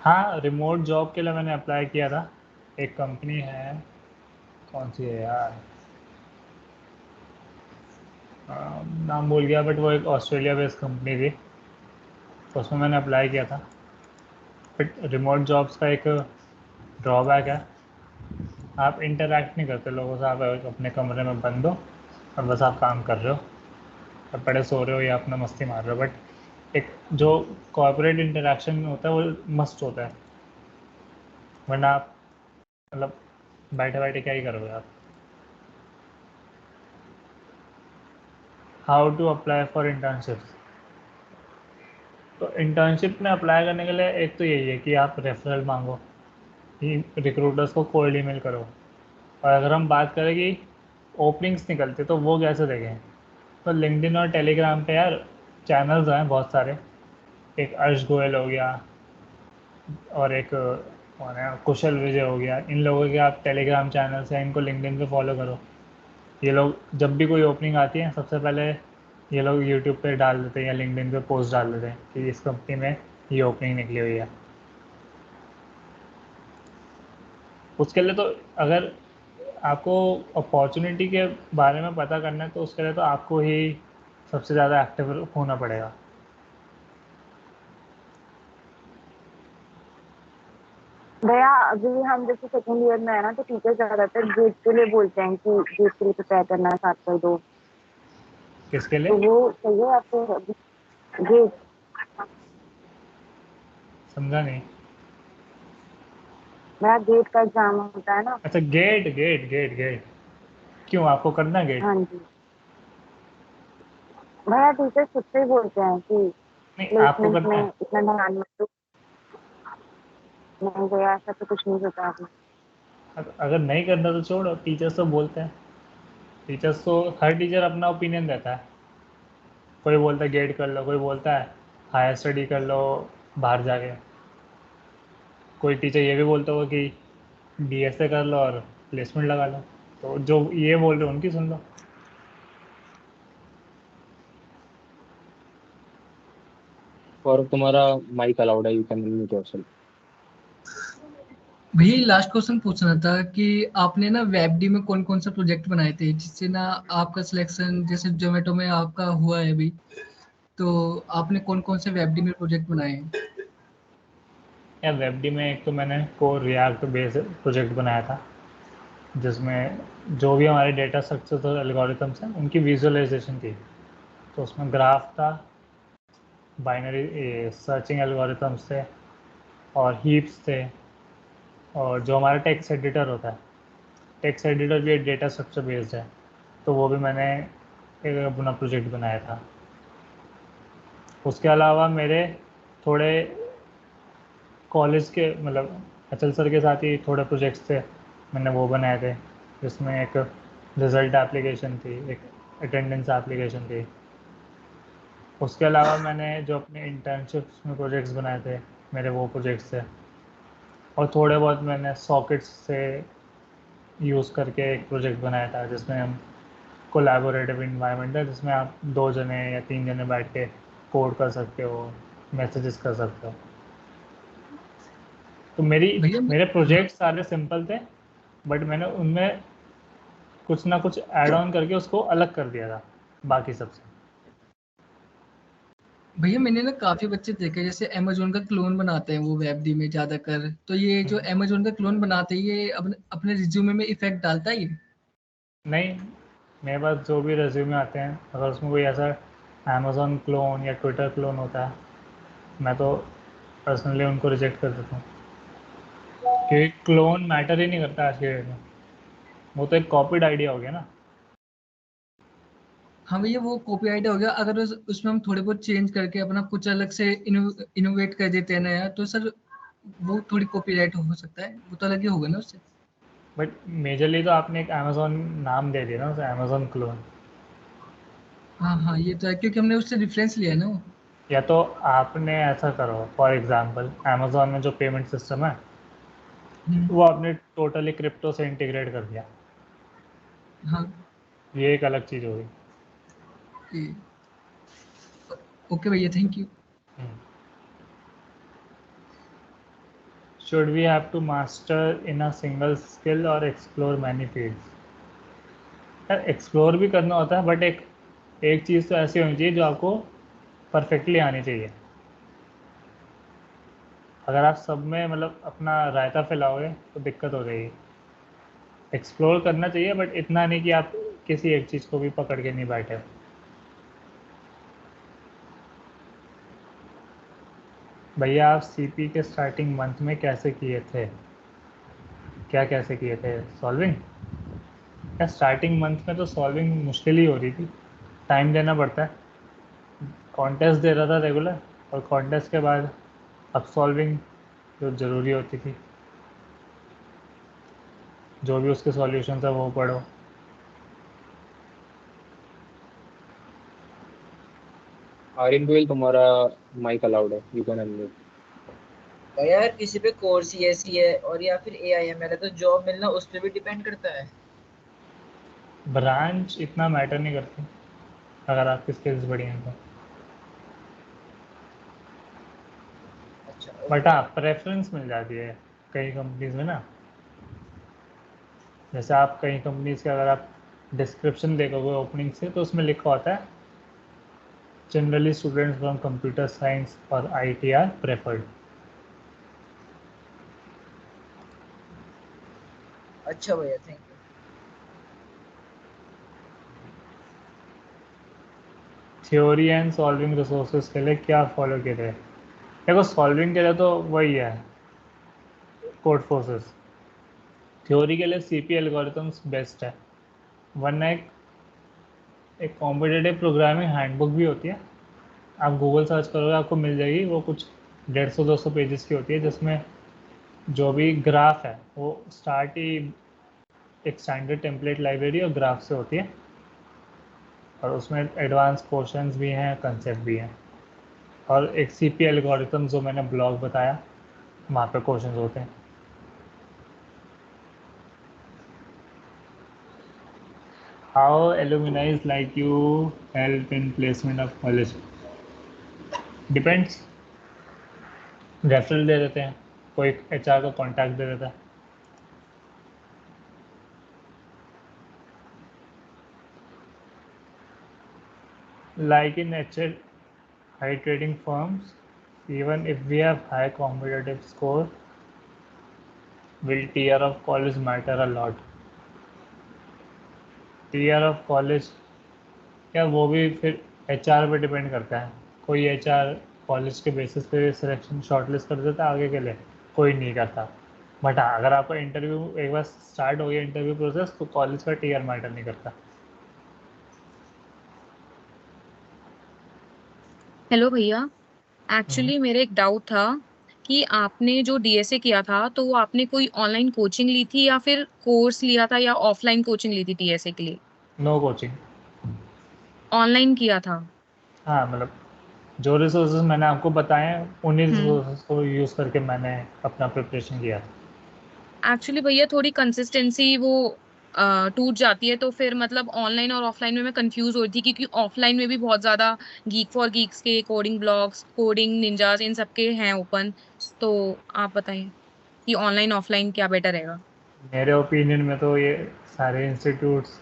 हाँ, रिमोट जॉब के लिए मैंने अप्लाई किया था। एक कंपनी है, कौन सी है यार, नाम भूल गया, बट वो एक ऑस्ट्रेलिया बेस्ड कंपनी थी, तो उसमें मैंने अप्लाई किया था। बट रिमोट जॉब्स का एक ड्रॉबैक है, आप इंटरेक्ट नहीं करते लोगों से, आप अपने कमरे में बंद हो और बस आप काम कर रहे हो, आप बड़े सो रहे हो या अपना मस्ती मार रहे हो। बट एक जो कॉर्पोरेट इंटरेक्शन होता है वो मस्त होता है, वरना आप मतलब बैठे बैठे क्या ही करोगे आप। How to apply for internships? तो इंटर्नशिप में अप्लाई करने के लिए एक तो यही है कि आप रेफरल मांगो, कि रिक्रूटर्स को कोल्ड ईमेल करो। और अगर हम बात करें कि ओपनिंग्स निकलते तो वो कैसे देखें, तो लिंक्डइन और टेलीग्राम पे यार चैनल्स हैं बहुत सारे। एक अर्श गोयल हो गया और एक कौन है, कुशल विजय हो गया। इन लोगों के आप टेलीग्राम चैनल्स हैं, इनको लिंक्डइन पे फॉलो करो। ये लोग जब भी कोई ओपनिंग आती है सबसे पहले ये लोग यूट्यूब पे डाल देते हैं या लिंक्डइन पे पोस्ट डाल देते हैं कि इस कंपनी में ये ओपनिंग निकली हुई है। उसके लिए तो अगर आपको अपॉर्चुनिटी के बारे में पता करना है तो उसके लिए तो आपको ही सबसे ज़्यादा एक्टिव होना पड़ेगा। भैया अभी हम जैसे सेकेंड ईयर में है ना, तो टीचर ज्यादातर गेट के लिए बोलते हैं कि गेट के लिए प्रिपेयर करना स्टार्ट कर दो। किसके लिए? तो वो सही है आपको? गेट, समझा नहीं। भैया गेट का एग्जाम होता है ना। अच्छा, गेट गेट गेट गेट, क्यों आपको करना गेट? हाँ जी भैया, टीचर खुद से ही बोलते हैं कि नहीं, आपको प्लेसमेंट करना में है। इतना ध्यान मत दो। नहीं भैया, ऐसा तो कुछ नहीं सोचा आपने। अगर नहीं करना तो छोड़ो, टीचर्स तो बोलते हैं। टीचर्स तो हर टीचर अपना ओपिनियन देता है। कोई बोलता है गेट कर लो, कोई बोलता है हायर स्टडी कर लो बाहर जाके, कोई टीचर ये भी बोलता होगा कि डीएसए कर लो और प्लेसमेंट लगा लो। तो जो ये बोल रहे हो उनकी सुन लो। और तुम्हारा माइक अलाउड है, यू कैन म्यूट योरसेल्फ। भैया लास्ट क्वेश्चन पूछना था कि आपने ना वेबडी में कौन कौन से प्रोजेक्ट बनाए थे जिससे ना आपका सिलेक्शन, जैसे जोमेटो में आपका हुआ है अभी, तो आपने कौन कौन से वेबडी में प्रोजेक्ट बनाए हैं? या वेबडी में एक तो मैंने कोर रिएक्ट बेस प्रोजेक्ट बनाया था, जिसमें जो भी हमारे डेटा स्ट्रक्चर्स और एल्गोरिथम्स हैं उनकी विजुअलाइजेशन थी। तो उसमें ग्राफ था, बाइनरी सर्चिंग एल्गोरिथम्स थे और हीप्स थे, और जो हमारा टेक्स्ट एडिटर होता है, टेक्स्ट एडिटर भी एक डेटा स्ट्रक्चर बेस्ड है, तो वो भी मैंने एक अपना प्रोजेक्ट बनाया था। उसके अलावा मेरे थोड़े कॉलेज के मतलब अचल सर के साथ ही थोड़े प्रोजेक्ट्स थे, मैंने वो बनाए थे, जिसमें एक रिज़ल्ट एप्लीकेशन थी, एक अटेंडेंस एप्लीकेशन थी। उसके अलावा मैंने जो अपने इंटर्नशिप्स में प्रोजेक्ट्स बनाए थे, मेरे वो प्रोजेक्ट्स थे। और थोड़े बहुत मैंने सॉकेट्स से यूज़ करके एक प्रोजेक्ट बनाया था, जिसमें हम कोलैबोरेटिव इन्वायरमेंट है, जिसमें आप 2 जने या 3 जने बैठ के कोड कर सकते हो, मैसेजेस कर सकते हो। तो भैया मेरे प्रोजेक्ट सारे सिंपल थे, बट मैंने उनमें कुछ ना कुछ ऐड ऑन करके उसको अलग कर दिया था बाकी सबसे। भैया मैंने ना काफी बच्चे देखे जैसे अमेजोन का क्लोन बनाते हैं वो वेबडी में ज्यादा कर, तो ये जो अमेजोन का क्लोन बनाते हैं ये अपने रिज्यूमे में इफेक्ट डालता है ये? नहीं, मेरे पास जो भी रेज्यूमे आते हैं अगर उसमें कोई ऐसा अमेज़ॉन क्लोन या ट्विटर क्लोन होता है, मैं तो पर्सनली उनको रिजेक्ट कर देता हूँ, क्योंकि क्लोन मैटर ही नहीं करता आज के डेट में। वो तो एक कॉपीड आइडिया हो गया ना। हाँ भैया वो कॉपीराइट हो गया, अगर उसमें हम थोड़े बहुत चेंज करके अपना कुछ अलग से इनोवेट कर देते हैं नया, तो सर वो थोड़ी कॉपीराइट हो सकता है, वो तो अलग ही होगा ना उससे। बट मेजरली तो आपने एक अमेज़ॉन नाम दे दिया ना उसे, अमेज़ॉन क्लोन। हाँ हाँ ये तो है, क्योंकि हमने उससे रेफरेंस लिया है ना वो। या तो आपने ऐसा करो, फॉर एग्जांपल अमेज़ॉन में जो पेमेंट सिस्टम है वो आपने टोटली क्रिप्टो से इंटीग्रेट कर दिया, हाँ ये एक अलग चीज़ होगी। ये ओके भैया, thank you. Should we have to master in a single skill or explore many fields? यार एक्सप्लोर भी करना होता है, बट एक चीज़ तो ऐसी होनी चाहिए जो आपको परफेक्टली आनी चाहिए। अगर आप सब में मतलब अपना रायता फैलाओगे तो दिक्कत हो जाएगी। एक्सप्लोर करना चाहिए, बट इतना नहीं कि आप किसी एक चीज़ को भी पकड़ के नहीं बैठे हो। भैया आप सीपी के स्टार्टिंग मंथ में कैसे किए थे? क्या कैसे किए थे? सॉल्विंग? या स्टार्टिंग मंथ में तो सॉल्विंग मुश्किल ही हो रही थी, टाइम देना पड़ता है। कॉन्टेस्ट दे रहा था रेगुलर, और कॉन्टेस्ट के बाद अब सॉल्विंग जो ज़रूरी होती थी, जो भी उसके सॉल्यूशन है वो पढ़ो। आर्यन गोयल तुम्हारा माइक अलाउड है, यू कैन अनम्यूट। भैया यार किसी पे कोर्स सीएससी है और या फिर एआईएमएल है तो जॉब मिलना उस पर भी डिपेंड करता है। ब्रांच इतना मैटर नहीं करती अगर आपकी स्किल्स बढ़िया हैं तो। अच्छा, बट हाँ, प्रेफरेंस मिल जाती है कई कंपनीज में ना। जैसे आप कई कंपनीज के अगर आप डिस्क्रिप्शन देखोगे ओपनिंग से, तो उसमें लिखा होता है generally students from computer science और आईटी आर प्रेफर्ड। अच्छा भैया, thank you. Theory and solving resources के लिए क्या फॉलो किए थे? देखो, सॉल्विंग के लिए तो वही है, कोड फोर्सेस। थ्योरी के लिए सीपी एल्गोरिथम्स बेस्ट है, वरना एक कॉम्पिटेटिव प्रोग्रामिंग हैंडबुक भी होती है, आप गूगल सर्च करोगे आपको मिल जाएगी। वो कुछ 150-200 पेजेस की होती है, जिसमें जो भी ग्राफ है वो स्टार्ट ही एक स्टैंडर्ड टेम्पलेट लाइब्रेरी और ग्राफ से होती है, और उसमें एडवांस क्वेश्चंस भी हैं, कंसेप्ट भी हैं, और एक सीपी एल्गोरिथम जो मैंने ब्लॉग बताया वहाँ पे क्वेश्चंस होते हैं। How alumni like you help in placement of college? Depends. Referral दे देते हैं, कोई एचआर का कॉन्टैक्ट दे देता है। Like in high trading firms, even if we have high competitive score, will tier of college matter a lot? tier of college क्या, वो भी फिर एचआर पे डिपेंड करता है। कोई एचआर कॉलेज के बेसिस पे सिलेक्शन शॉर्टलिस्ट कर देता है आगे के लिए, कोई नहीं करता। बट हाँ, अगर आपका इंटरव्यू एक बार स्टार्ट हो गया इंटरव्यू प्रोसेस, तो कॉलेज का टीयर मैटर नहीं करता। हेलो भैया, एक्चुअली मेरे एक डाउट था कि आपने जो डीएसए किया था तो वो आपने कोई ऑनलाइन कोचिंग ली थी या फिर कोर्स लिया था या ऑफलाइन कोचिंग ली थी डीएसए के लिए? नो कोचिंग, ऑनलाइन किया था। हाँ मतलब जो रिसोर्सेज मैंने आपको बताए हैं उन्हीं हम्म। रिसोर्सेज को यूज़ करके मैंने अपना प्रिपरेशन किया था। एक्चुअली भैया थोड़ी कंसिस्टेंसी वो टूट जाती है, तो फिर मतलब ऑनलाइन और ऑफलाइन में मैं कंफ्यूज हो रही थी, क्योंकि ऑफलाइन में भी बहुत ज्यादा गीक फॉर गीक्स के कोडिंग ब्लॉग्स, कोडिंग निंजास, इन सब के हैं ओपन। तो आप बताइए कि ऑनलाइन ऑफलाइन क्या बेटर रहेगा? मेरे ओपिनियन में तो ये सारे इंस्टीट्यूट्स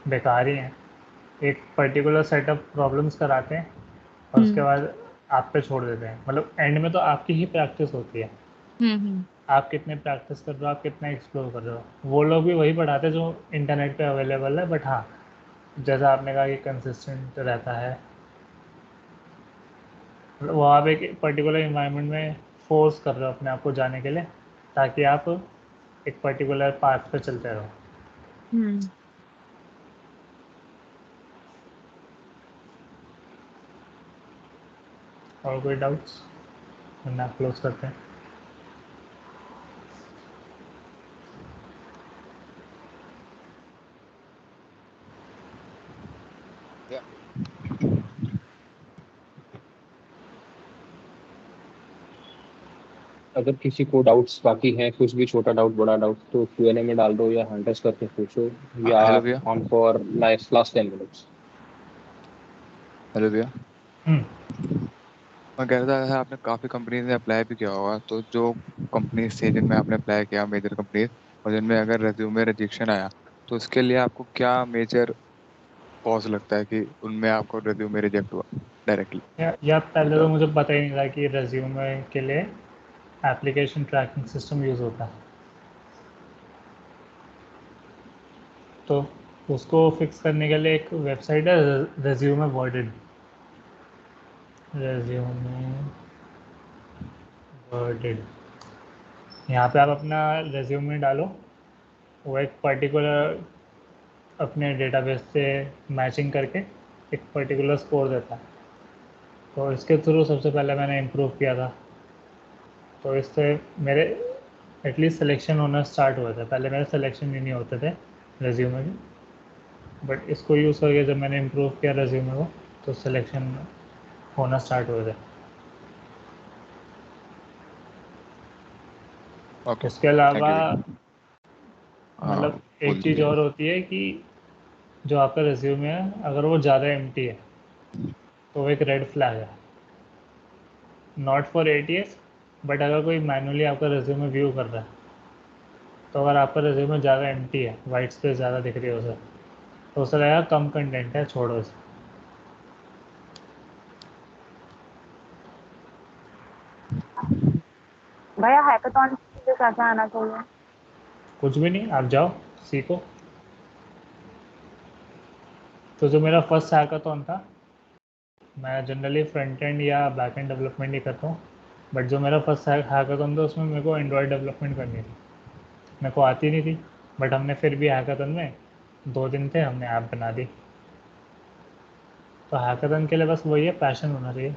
बेकार ही हैं। एक पर्टिकुलर सेट ऑफ प्रॉब्लम्स कराते हैं और उसके बाद आप पे छोड़ देते हैं। मतलब एंड में तो आपकी ही प्रैक्टिस होती है, हम्म। आप कितने प्रैक्टिस कर रहे हो, आप कितना एक्सप्लोर कर रहे हो। वो लोग भी वही पढ़ाते हैं जो इंटरनेट पे अवेलेबल है, बट हाँ, जैसा आपने कहा कि कंसिस्टेंट रहता है। मतलब वो आप एक पर्टिकुलर इन्वायरमेंट में फोर्स कर रहे हो अपने आप को जाने के लिए, ताकि आप एक पर्टिकुलर पाथ पे चलते रहो। हम्म। और कोई डाउट्स? वरना क्लोज करते हैं। अगर किसी को डाउट्स बाकी हैं, कुछ भी छोटा डाउट बड़ा डाउट, तो क्यूएनए में डाल दो या हैंड करके पूछो। वी हेलो आर भैया। On for last 10 minutes. Hello भैया। मैं कह रहा था आपने काफ़ी कंपनीज में अप्लाई भी किया होगा, तो जो कंपनीज थी जिनमें आपने अप्लाई किया, मेजर कंपनीज, और जिनमें अगर रेज्यूमे रिजेक्शन आया, तो उसके लिए आपको क्या मेजर कॉज लगता है कि उनमें आपको रेज्यूमे रिजेक्ट हुआ डायरेक्टली? या पहले तो मुझे पता ही नहीं था कि रेज्यूमे के लिए एप्लीकेशन ट्रैकिंग सिस्टम यूज़ होता है, तो उसको फिक्स करने के लिए एक वेबसाइट है रेज्यूमे वर्डेड, रेज्यूमे वर्डेड। यहाँ पे आप अपना रेज्यूमे डालो, वो एक पर्टिकुलर अपने डेटाबेस से मैचिंग करके एक पर्टिकुलर स्कोर देता है। तो इसके थ्रू सबसे पहले मैंने इम्प्रूव किया था, तो इससे मेरे एटलीस्ट सिलेक्शन होना स्टार्ट हुए थे। पहले मेरे सिलेक्शन ही नहीं होते थे रेज्यूमे के, बट इसको यूज़ करके जब मैंने इम्प्रूव किया रेज्यूमे को, तो सिलेक्शन होना स्टार्ट हुए थे। ओके, उसके अलावा थैंक यू। मतलब एक चीज़ और होती है कि जो आपका रेज्यूमे है अगर वो ज़्यादा एम्प्टी है तो वो एक रेड फ्लैग है, नॉट फॉर ATS, बट अगर कोई मैनुअली आपका रेज्यूमे व्यू कर रहा है, तो अगर आपका रेज्यूमे ज़्यादा एम्प्टी है, वाइट स्पेस ज़्यादा दिख रही है उसे, तो उसे लगेगा कम कंटेंट है, छोड़ो इसे। भैया हैकाथॉन से कैसे आना चाहिए? कुछ भी नहीं, आप जाओ सीखो। तो जो मेरा फर्स्ट हैकाथॉन था, मैं जनरली फ्रंट एंड या बैक एंड डेवलपमेंट ही करता हूँ, बट जो मेरा फर्स्ट हैकाथॉन था उसमें मेरे को एंड्रॉयड डेवलपमेंट करनी थी, मेरे को आती नहीं थी, बट हमने फिर भी हैकाथॉन में 2 दिन थे, हमने ऐप बना दी। तो हैकाथॉन के लिए बस वही है, पैशन होना चाहिए।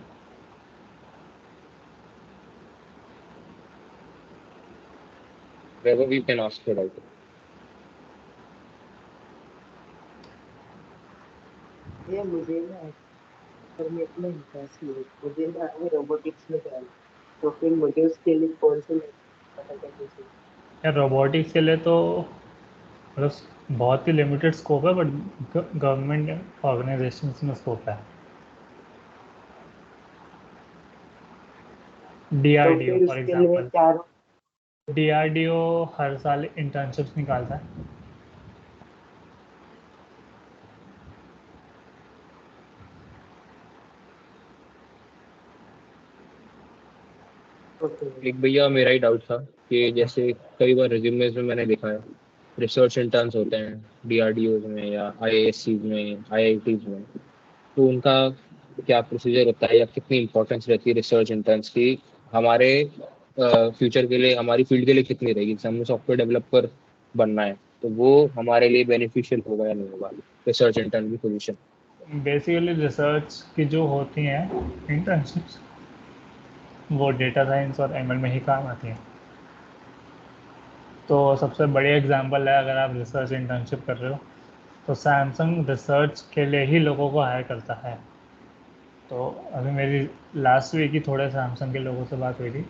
Wherever we can ask for help. ये मुझे ना पर मैं इतना इंटरेस्ट नहीं, मुझे ना आगे रोबोटिक्स में जाना है, तो फिर मुझे उसके लिए कौन से पता करनी चाहिए? यार रोबोटिक्स के लिए तो मतलब बहुत ही लिमिटेड स्कोप है, बट गवर्नमेंट ऑर्गेनाइजेशंस में स्कोप है। तो DRDO फिर फॉर उसके लिए एग्जांपल, क्या? DRDO हर साल इंटर्नशिप्स निकालता है। एक भैया मेरा ही डाउट था कि जैसे कई बार रिज्यूमेज में मैंने देखा है रिसर्च इंटर्न्स होते हैं DRDO में या IISc में, IITs में, तो उनका क्या प्रोसीजर होता है या कितनी इंपॉर्टेंस रहती है रिसर्च इंटर्न्स की हमारे फ्यूचर के लिए, हमारी फील्ड के लिए कितनी रहेगी? जैसे हमें सॉफ्टवेयर डेवलपर बनना है तो वो हमारे लिए बेनिफिशियल होगा या नहीं होगा रिसर्च इंटर्न की पोजीशन? बेसिकली रिसर्च की जो होती हैं इंटर्नशिप्स, वो डेटा साइंस और ML में ही काम आती हैं। तो सबसे बड़ी एग्जांपल है, अगर आप रिसर्च इंटर्नशिप कर रहे हो तो सैमसंग रिसर्च के लिए ही लोगों को हायर करता है। तो अभी मेरी लास्ट वीक ही थोड़े सैमसंग के लोगों से बात हुई थी,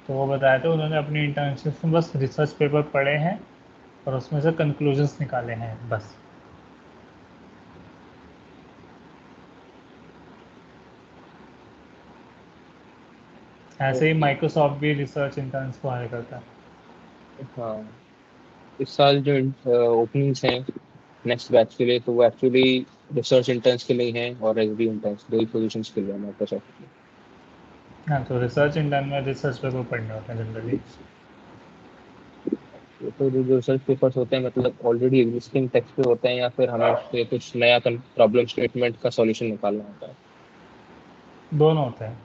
तो वो बताया था उन्होंने अपनी इंटर्नशिप में बस रिसर्च पेपर पढ़े हैं और उसमें से कंक्लूजन्स निकाले हैं बस। ऐसे ही माइक्रोसॉफ्ट भी रिसर्च इंटर्न्स को हायर करता है। हाँ, इस साल जो ओपनिंग्स हैं नेक्स्ट बैच के लिए तो वो एक्चुअली रिसर्च इंटर्न्स के लिए हैं और एसडी इंटर्न्स, दो ही पोजीशंस के लिए माइक्रोसॉफ्ट की। हाँ, तो रिसर्च इंटर्न में रिसर्च पेपर पढ़ने होते हैं जनरली। तो जो जो रिसर्च पेपर्स होते हैं मतलब ऑलरेडी एग्जिस्टिंग टेक्स्ट पे होते हैं या फिर हमें उस पे कुछ नया प्रॉब्लम स्टेटमेंट का सॉल्यूशन निकालना होता है? दोनों होते हैं।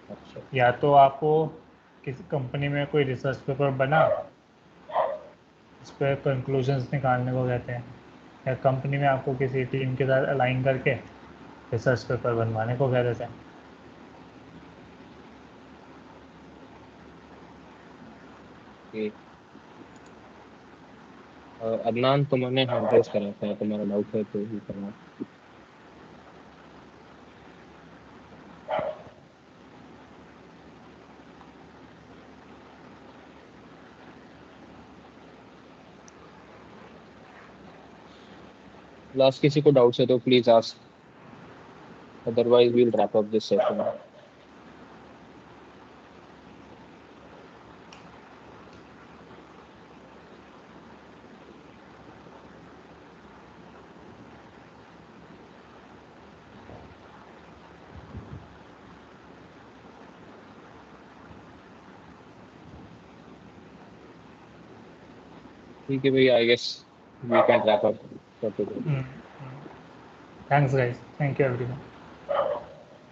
अच्छा, या तो आपको किसी कंपनी में कोई रिसर्च पेपर बना, उस पर कंक्लूजन्स निकालने को कहते हैं, या कंपनी में आपको किसी टीम के साथ अलाइन करके रिसर्च पेपर बनवाने को कह देते हैं। ये अदनान तुमने हैंड रेज करा था, तुम्हारा डाउट है तो ये करना। लास्ट किसी को डाउट्स है तो please ask. Otherwise, we'll wrap up this session. ठीक है भैया, I guess we can wrap up for today. Thanks guys. Thank you everyone.